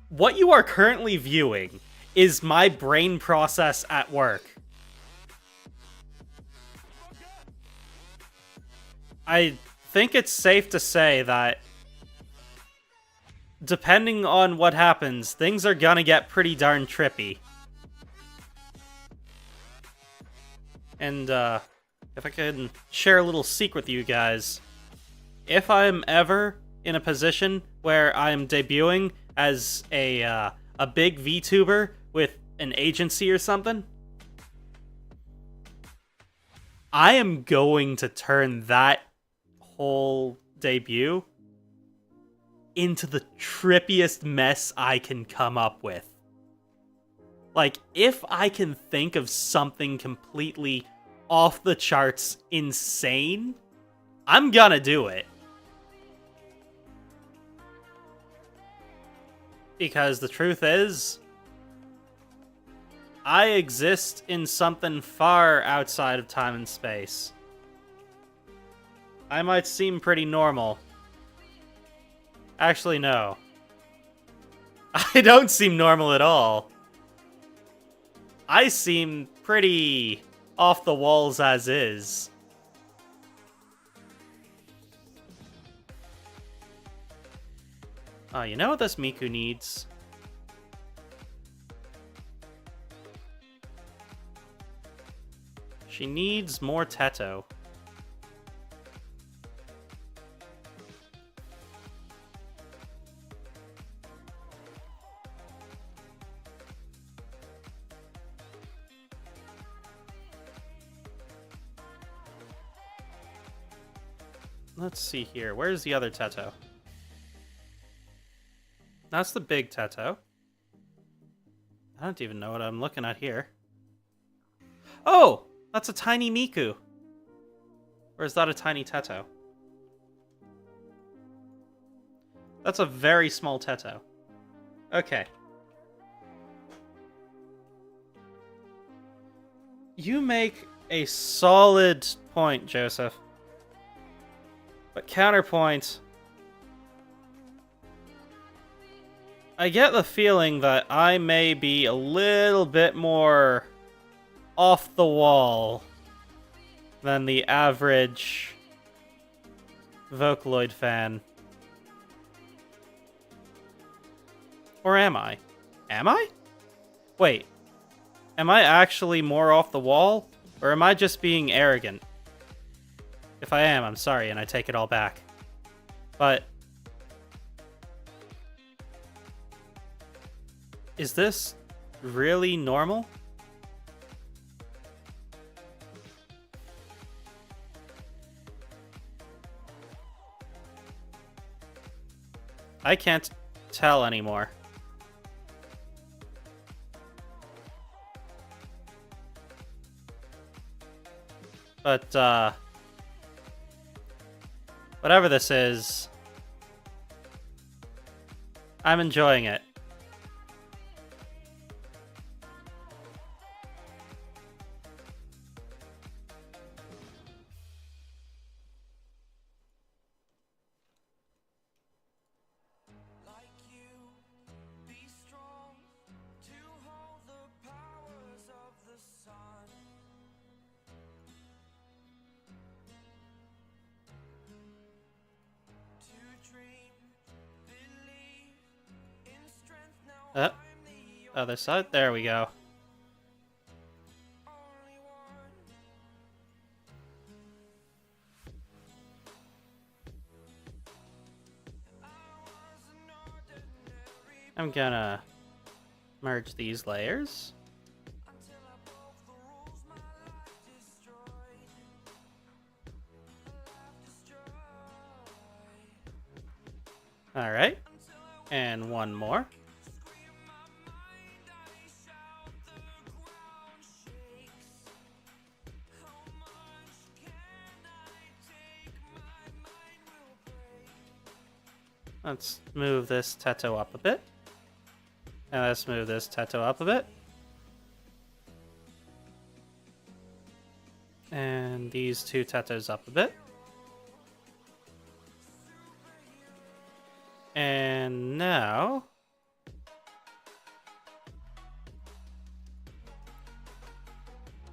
What you are currently viewing is my brain process at work. I think it's safe to say that depending on what happens, things are gonna get pretty darn trippy. And, if I can share a little secret with you guys, if I'm ever in a position where I'm debuting as a big VTuber with an agency or something, I am going to turn that whole debut into the trippiest mess I can come up with. Like, if I can think of something completely off the charts insane, I'm gonna do it. Because the truth is, I exist in something far outside of time and space. I might seem pretty normal. Actually, no. I don't seem normal at all. I seem pretty off the walls as is. Oh, you know what this Miku needs? She needs more Teto. Let's see here. Where's the other Teto? That's the big Teto. I don't even know what I'm looking at here. Oh! That's a tiny Miku. Or is that a tiny Teto? That's a very small Teto. Okay. You make a solid point, Joseph. But counterpoint... I get the feeling that I may be a little bit more off the wall than the average Vocaloid fan. Or am I? Am I? Wait. Am I actually more off the wall? Or am I just being arrogant? If I am, I'm sorry and I take it all back. But... is this really normal? I can't tell anymore. But, whatever this is, I'm enjoying it. Like you, be strong to hold the powers of the sun. To dream, believe in strength now. I'm the Other side? There we go. only one. I was an ordinary I'm gonna merge these layers. until I broke the rules. My life destroyed. Alright. And one more. Scream my mind, I shout, the ground shakes. How much can I take? My mind will break. Let's move this Teto up a bit. And let's move this Teto up a bit. And these two Tetos up a bit. And now...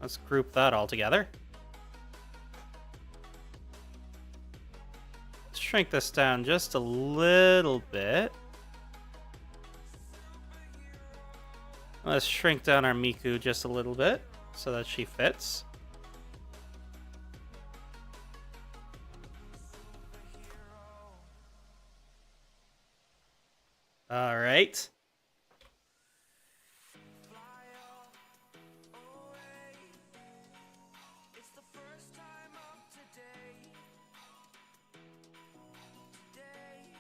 let's group that all together. Let's shrink this down just a little bit. Let's shrink down our Miku just a little bit so that she fits. All right. Fly away. It's the first time of today. To dream.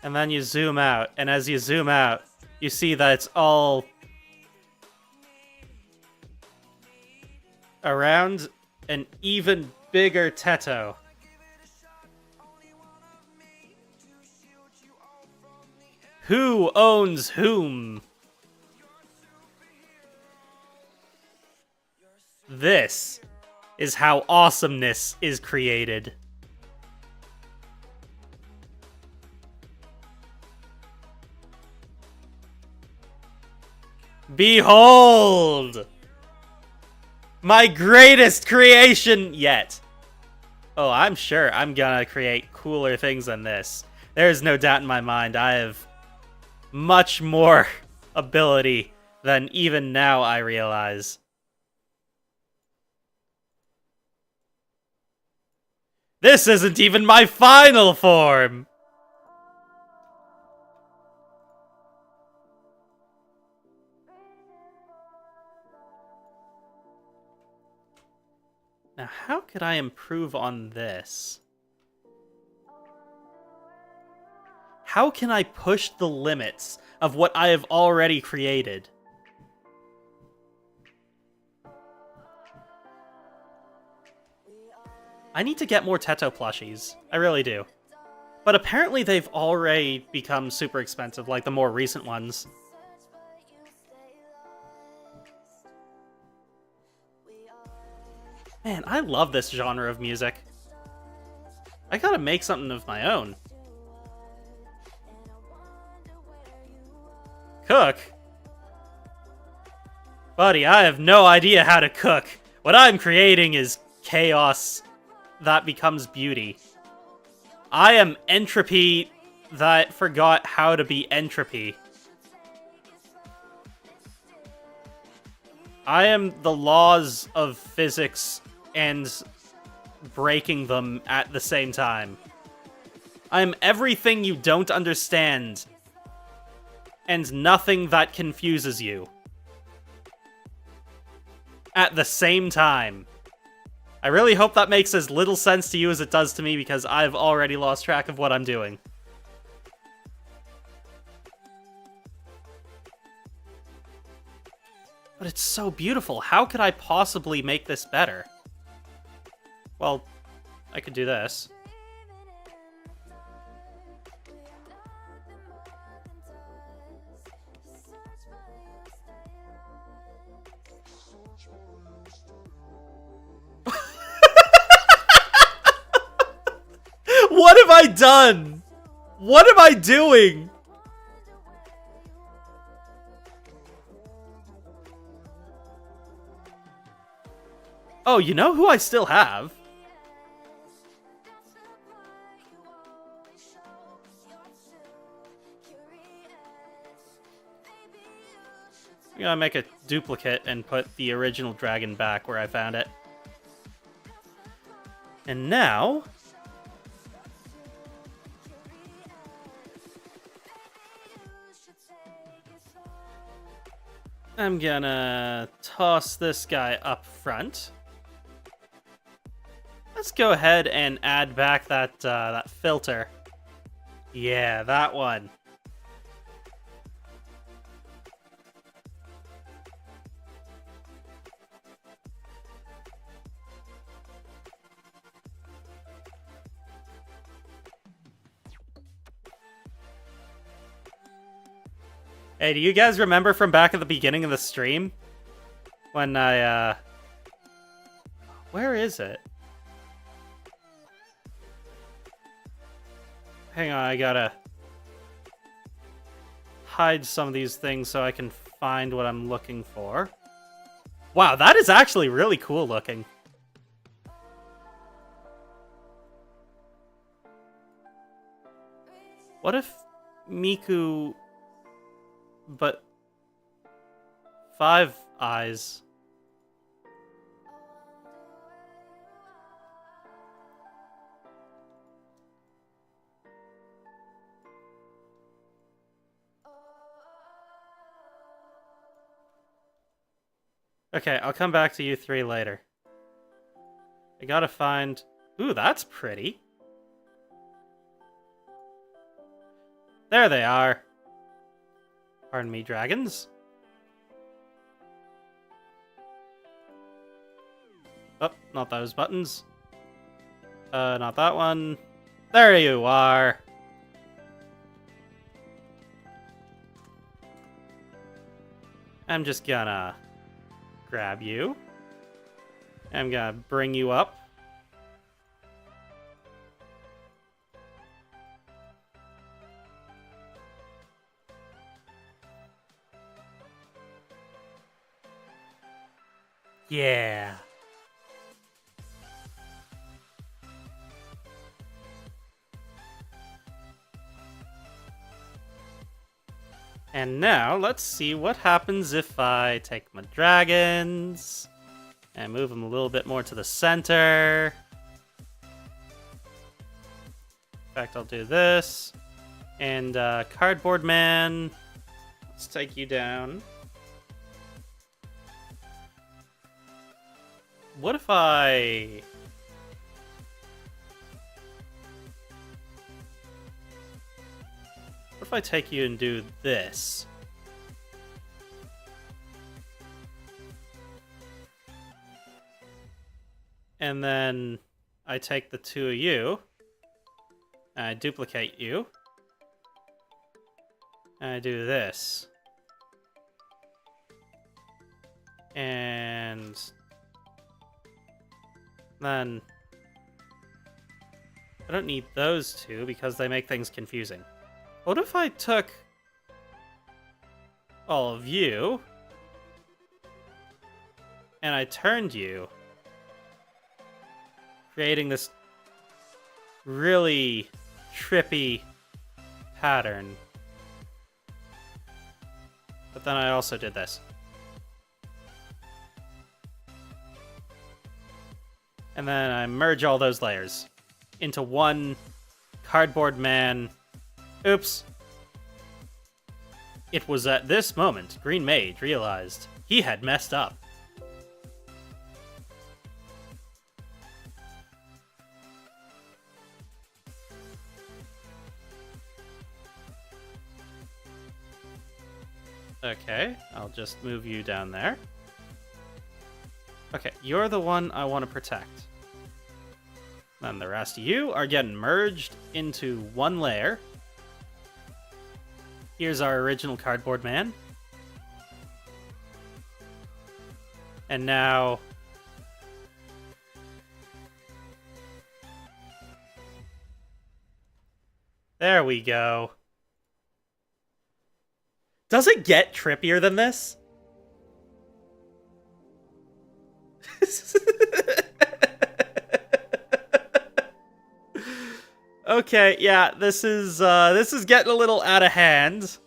And then you zoom out, and as you zoom out, you see that it's all around an even bigger Teto. Who owns whom? This is how awesomeness is created. Behold! My greatest creation yet. Oh, I'm sure I'm gonna create cooler things than this. There's no doubt in my mind I have much more ability than even now I realize. This isn't even my final form! Now, how could I improve on this? How can I push the limits of what I have already created? I need to get more Teto plushies. I really do. But apparently they've already become super expensive, like the more recent ones. Man, I love this genre of music. I gotta make something of my own. Cook? Buddy, I have no idea how to cook. What I'm creating is chaos that becomes beauty. I am entropy that forgot how to be entropy. I am the laws of physics and breaking them at the same time. I am everything you don't understand and nothing that confuses you at the same time. I really hope that makes as little sense to you as it does to me, because I've already lost track of what I'm doing. But it's so beautiful. How could I possibly make this better? Well, I could do this. What have I done? What am I doing? Oh, you know who I still have? I'm gonna make a duplicate and put the original dragon back where I found it. And now... I'm gonna toss this guy up front. Let's go ahead and add back that filter. Yeah, that one. Hey, do you guys remember from back at the beginning of the stream? When I, where is it? Hang on, I gotta hide some of these things so I can find what I'm looking for. Wow, that is actually really cool looking. What if Miku... but 5 eyes? Okay, I'll come back to you three later. I gotta find... Ooh, that's pretty. There they are. Pardon me, dragons. Oh, not those buttons. Not that one. There you are. I'm just gonna grab you. I'm gonna bring you up. Yeah. And now, let's see what happens if I take my dragons and move them a little bit more to the center. In fact, I'll do this. And Cardboard Man, let's take you down. What if I... What if I take you and do this? And then I take the two of you, and I duplicate you, and I do this. And then I don't need those two because they make things confusing. What if I took all of you and I turned you, creating this really trippy pattern? But then I also did this. And then I merge all those layers into one cardboard man. Oops. It was at this moment Green Mage realized he had messed up. Okay, I'll just move you down there. Okay, you're the one I want to protect. Then the rest of you are getting merged into one layer. Here's our original cardboard man. And now... there we go. Does it get trippier than this? Okay, yeah, this is getting a little out of hand.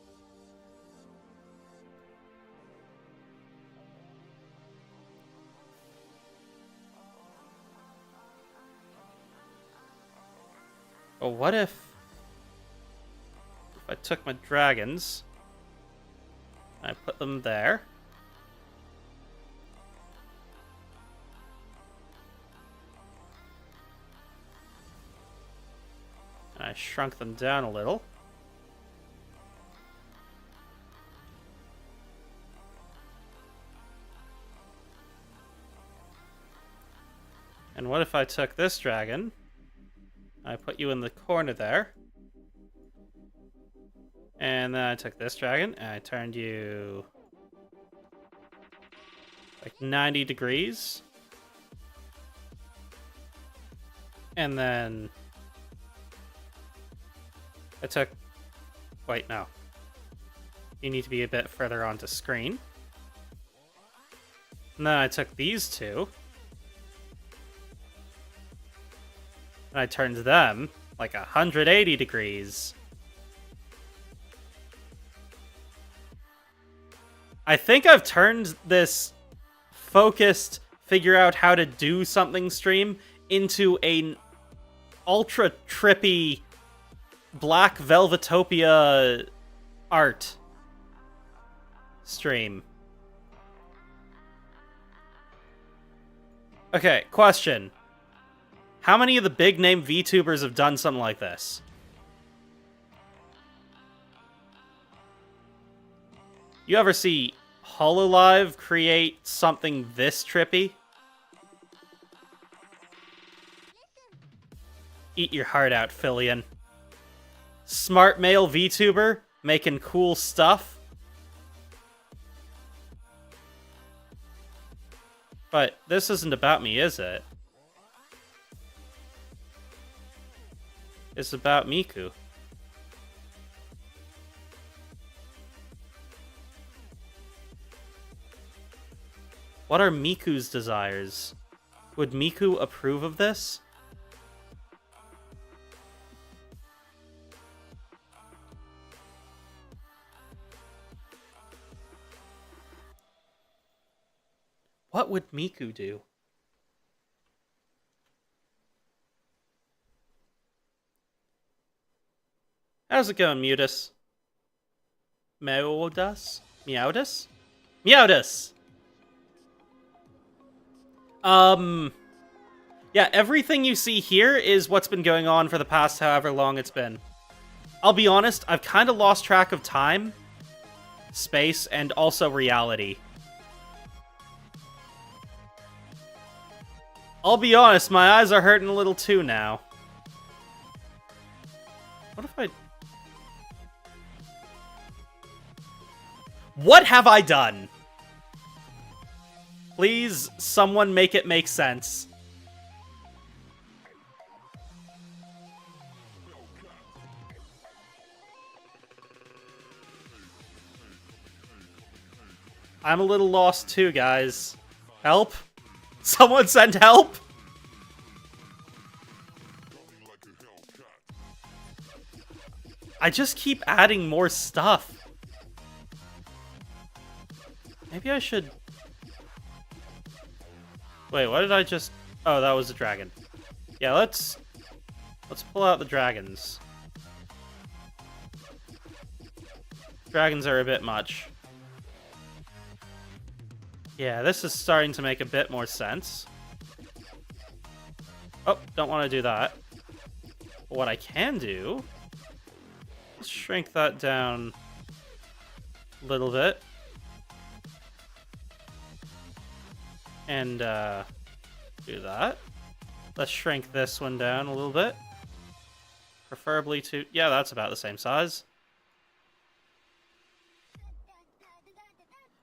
But what if I took my dragons and I put them there? And I shrunk them down a little. And what if I took this dragon, I put you in the corner there, and then I took this dragon and I turned you like 90 degrees, and then I took... wait, no. You need to be a bit further onto screen. And then I took these two, and I turned them like 180 degrees. I think I've turned this focused, figure out how to do something stream into an ultra trippy Black Velvetopia art stream. Okay, question. How many of the big name VTubers have done something like this? You ever see Hololive create something this trippy? Eat your heart out, Fillion. Smart male VTuber making cool stuff. But this isn't about me, is it? It's about Miku. What are Miku's desires? Would Miku approve of this? What would Miku do? How's it going, Mutus? Meowdus? Meowdus? Meowdus! Yeah, everything you see here is what's been going on for the past however long it's been. I'll be honest, I've kind of lost track of time, space, and also reality. I'll be honest, my eyes are hurting a little too now. What if I... What have I done? Please, someone make it make sense. I'm a little lost too, guys. Help? Someone send help? I just keep adding more stuff. Maybe I should... Wait, what did I just... Oh, that was a dragon. Yeah, let's pull out the dragons. Dragons are a bit much. Yeah, this is starting to make a bit more sense. Oh, don't want to do that. But what I can do... Let's shrink that down a little bit. And, do that. Let's shrink this one down a little bit. Preferably to... Yeah, that's about the same size.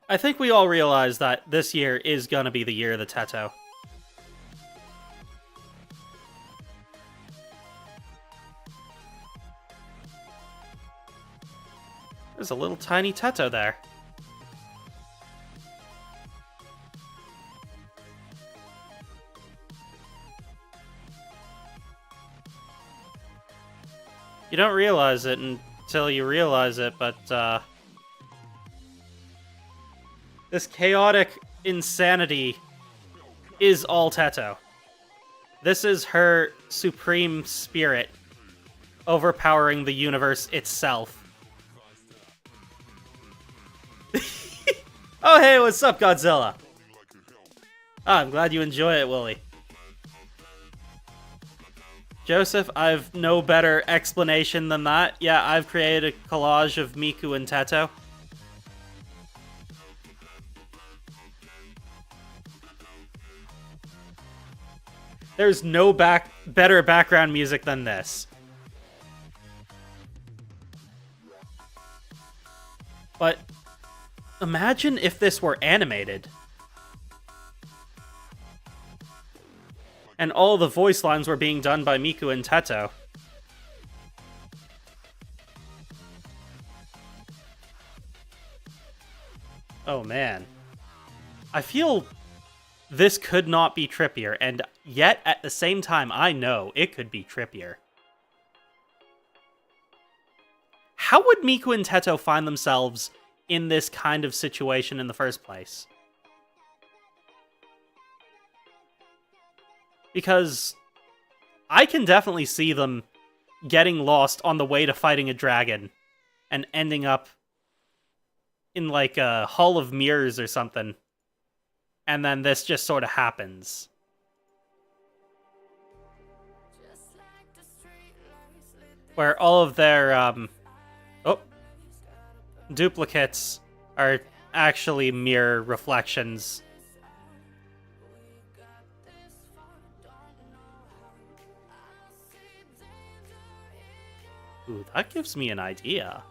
I think we all realize that this year is gonna be the year of the Teto. There's a little tiny Teto there. You don't realize it until you realize it, but, this chaotic insanity is all Teto. This is her supreme spirit, overpowering the universe itself. Oh, hey, what's up, Godzilla? Oh, I'm glad you enjoy it, Willie. Joseph, I've no better explanation than that. Yeah, I've created a collage of Miku and Teto. There's no better background music than this. But imagine if this were animated. And all the voice lines were being done by Miku and Teto. Oh man. I feel this could not be trippier, and yet at the same time I know it could be trippier. How would Miku and Teto find themselves in this kind of situation in the first place? Because I can definitely see them getting lost on the way to fighting a dragon and ending up in like a hall of mirrors or something. And then this just sort of happens. Where all of their duplicates are actually mirror reflections. Ooh, that gives me an idea.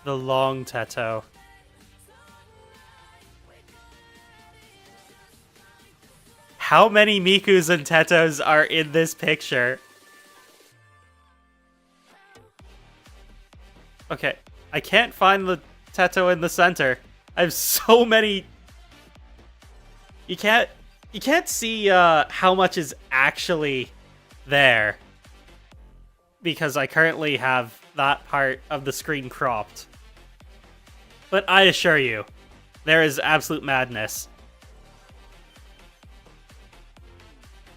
The long Teto. How many Mikus and Tetos are in this picture? Okay, I can't find the Teto in the center. I have so many... You can't see how much is actually there. Because I currently have that part of the screen cropped. But I assure you, there is absolute madness.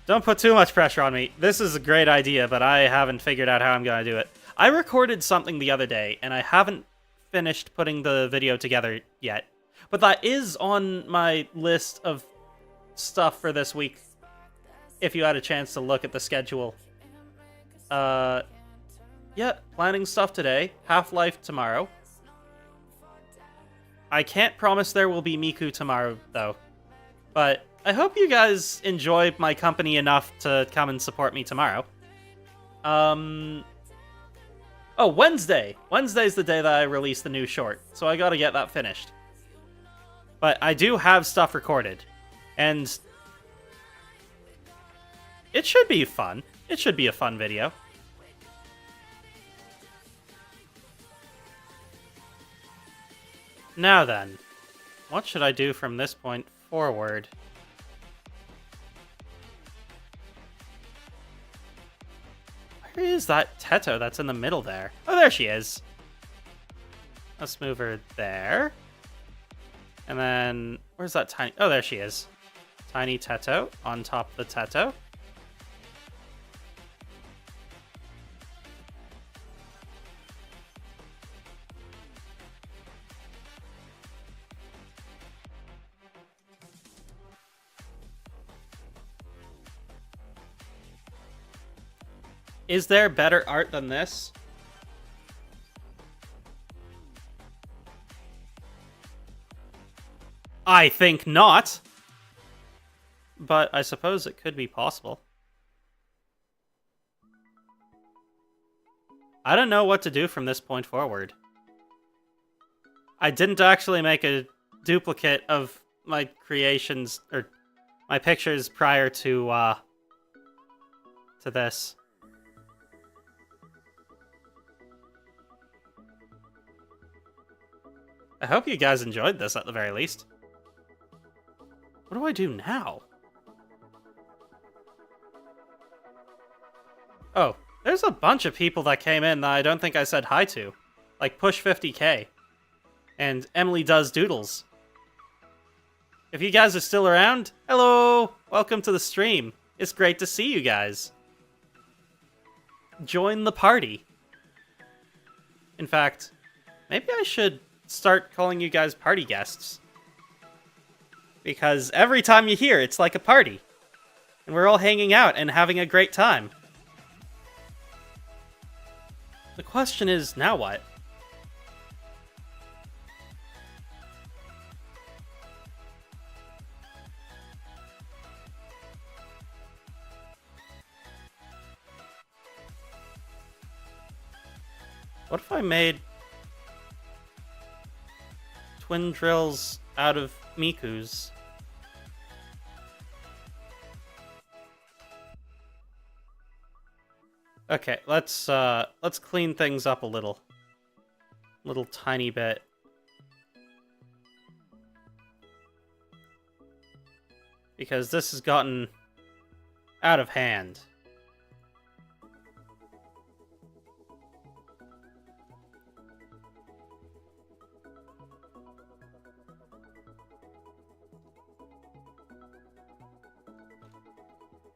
Don't put too much pressure on me. This is a great idea, but I haven't figured out how I'm going to do it. I recorded something the other day, and I haven't finished putting the video together yet. But that is on my list of stuff for this week, if you had a chance to look at the schedule. Yeah, planning stuff today. Half-Life tomorrow. I can't promise there will be Miku tomorrow, though. But I hope you guys enjoy my company enough to come and support me tomorrow. Oh, Wednesday! Wednesday's the day that I release the new short, so I gotta get that finished. But I do have stuff recorded, and it should be fun. It should be a fun video. Now then, what should I do from this point forward? Where is that Teto that's in the middle there? Oh, there she is. Let's move her there. And then, where's that tiny... Oh, there she is. Tiny Teto on top of the Teto. Is there better art than this? I think not. But I suppose it could be possible. I don't know what to do from this point forward. I didn't actually make a duplicate of my creations, or my pictures prior to this. I hope you guys enjoyed this at the very least. What do I do now? Oh, there's a bunch of people that came in that I don't think I said hi to. Like Push 50k. And Emily Does Doodles. If you guys are still around, hello! Welcome to the stream. It's great to see you guys. Join the party. In fact, maybe I should start calling you guys party guests. Because every time you're here, it's like a party. And we're all hanging out and having a great time. The question is, now what? What if I made twin drills out of Miku's? Okay, let's clean things up a little tiny bit. Because this has gotten out of hand.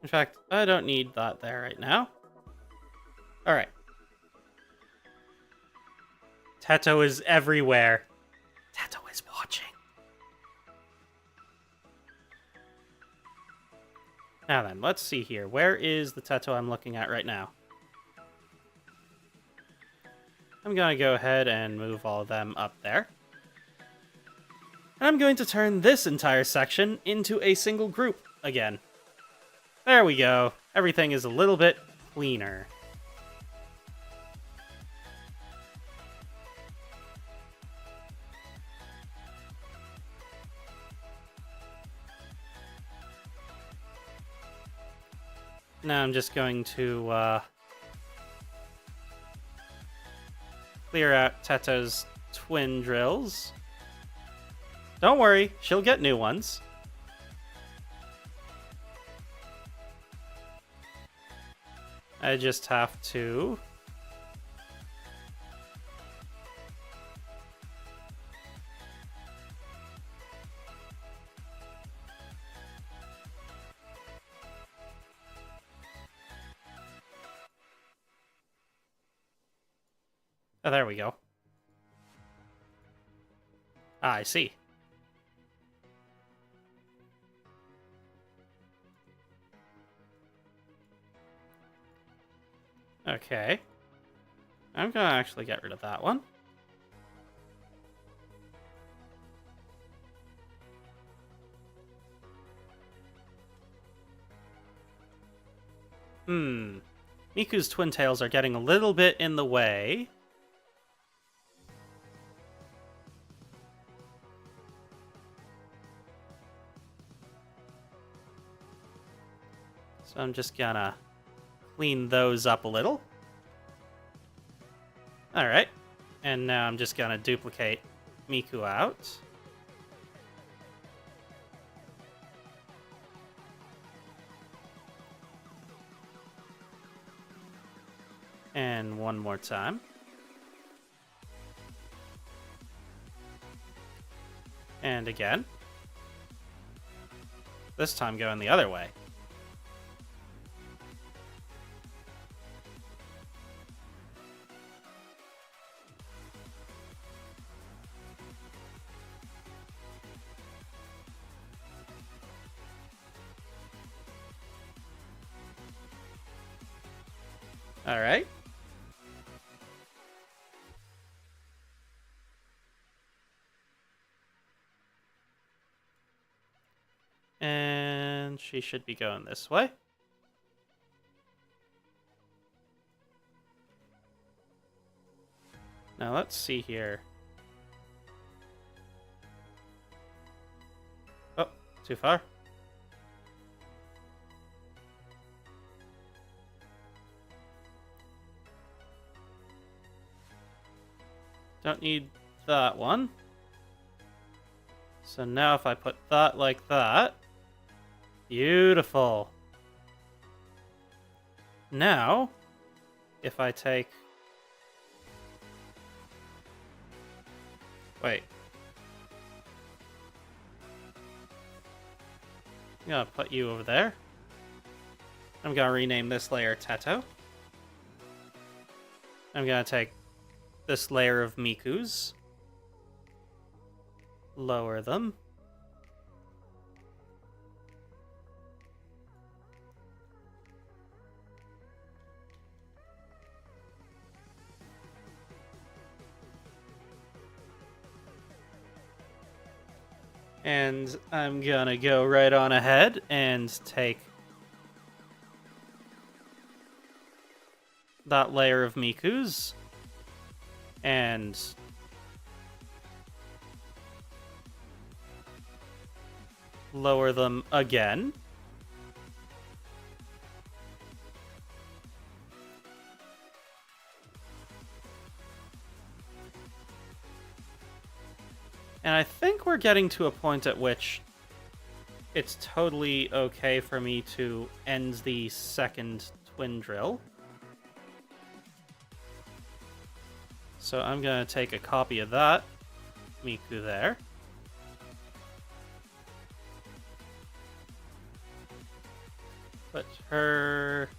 In fact, I don't need that there right now. Alright. Teto is everywhere. Teto is watching. Now then, let's see here. Where is the Teto I'm looking at right now? I'm going to go ahead and move all of them up there. And I'm going to turn this entire section into a single group again. There we go. Everything is a little bit cleaner. Now I'm just going to clear out Teto's twin drills. Don't worry, she'll get new ones. I just have to Oh, there we go. Ah, I see. Okay. I'm gonna actually get rid of that one. Miku's twin tails are getting a little bit in the way. So I'm just gonna clean those up a little. Alright. And now I'm just gonna duplicate Miku out. And one more time. And again. This time going the other way. Alright. And she should be going this way. Now let's see here. Oh, too far. Don't need that one. So now if I put that like that. Beautiful. Now, if I take... Wait. I'm gonna put you over there. I'm gonna rename this layer Teto. I'm gonna take this layer of Miku's. Lower them. And I'm gonna go right on ahead and take that layer of Miku's and lower them again. And I think we're getting to a point at which it's totally okay for me to end the second twin drill. So I'm going to take a copy of that Miku there. Put her...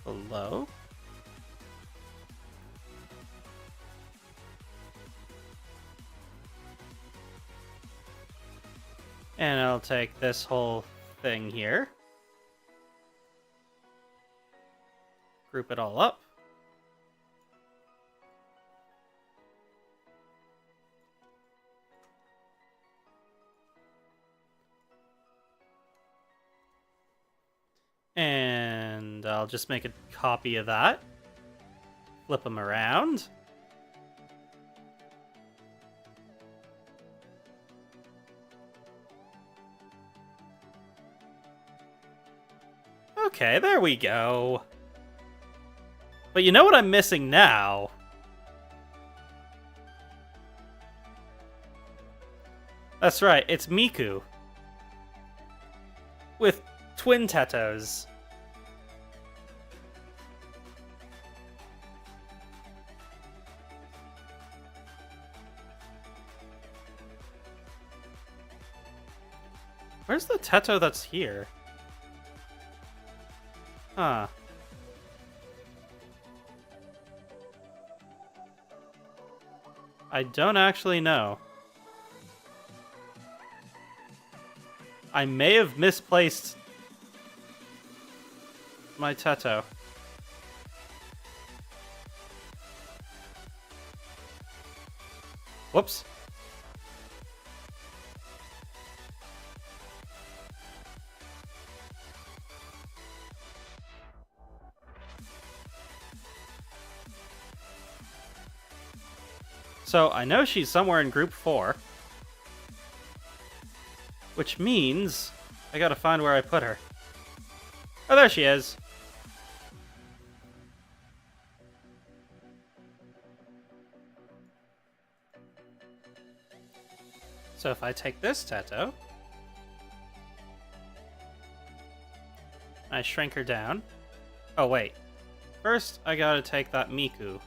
below. And I'll take this whole thing here. Group it all up. And I'll just make a copy of that. Flip them around. Okay, there we go. But you know what I'm missing now? That's right, it's Miku. With twin Tetos. Where's the Teto that's here? Huh. I don't actually know. I may have misplaced my Teto. Whoops. So I know she's somewhere in group 4. Which means I gotta find where I put her. Oh, there she is. So if I take this Teto, I shrink her down. Oh, wait. First, I gotta take that Miku.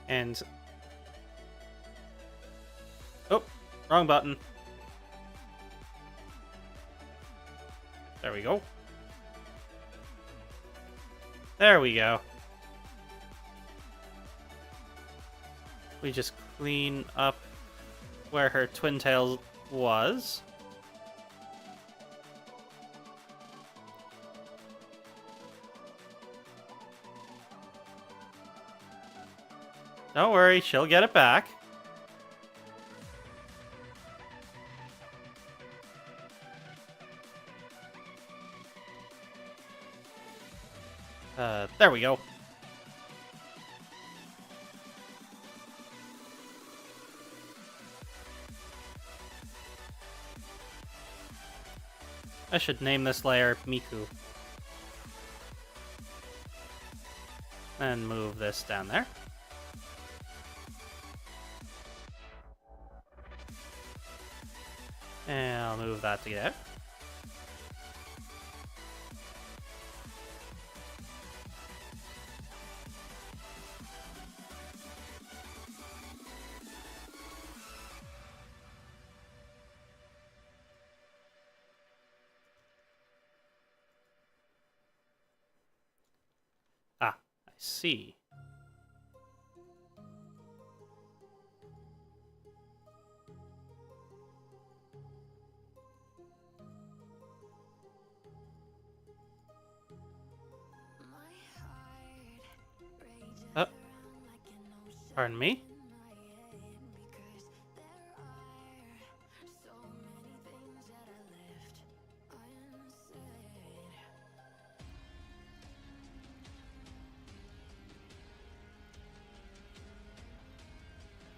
And... oh, wrong button. There we go. There we go. We just clean up where her twin tail was. Don't worry, she'll get it back. There we go. I should name this layer Miku. And move this down there. And I'll move that together. Ah, I see. Oh, pardon me?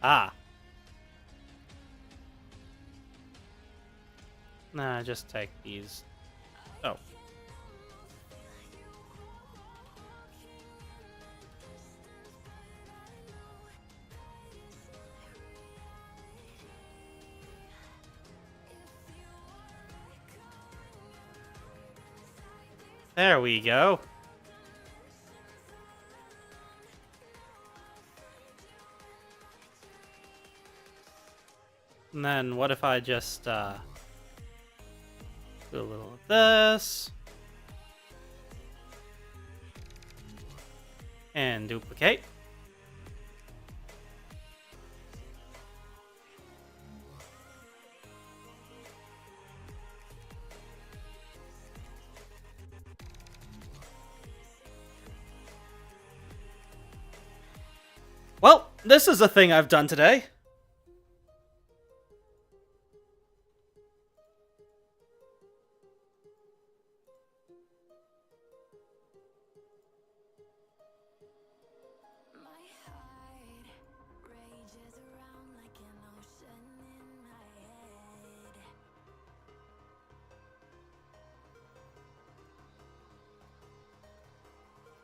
Ah. Nah, just take these. Oh. There we go. And then what if I just do a little of this and duplicate. Well, this is a thing I've done today.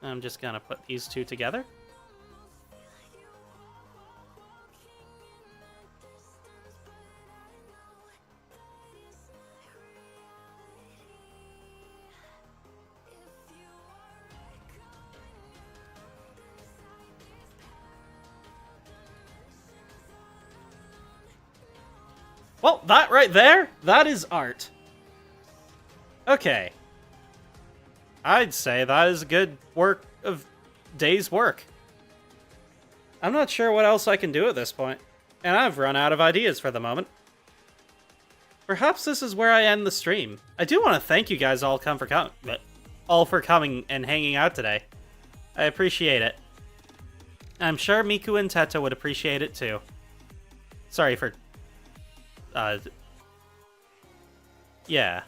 I'm just gonna put these two together. Well, that right there, that is art. Okay. I'd say that is a good day's work. I'm not sure what else I can do at this point, and I've run out of ideas for the moment. Perhaps this is where I end the stream. I do want to thank you guys all for coming and hanging out today. I appreciate it. I'm sure Miku and Teto would appreciate it too. Sorry for... yeah.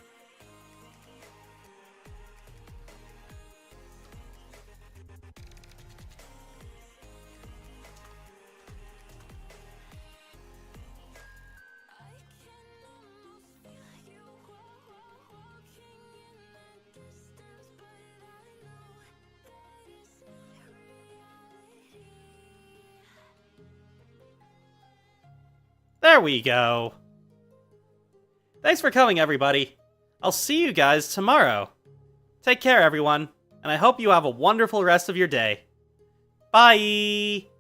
There we go. Thanks for coming, everybody. I'll see you guys tomorrow. Take care, everyone, and I hope you have a wonderful rest of your day. Bye!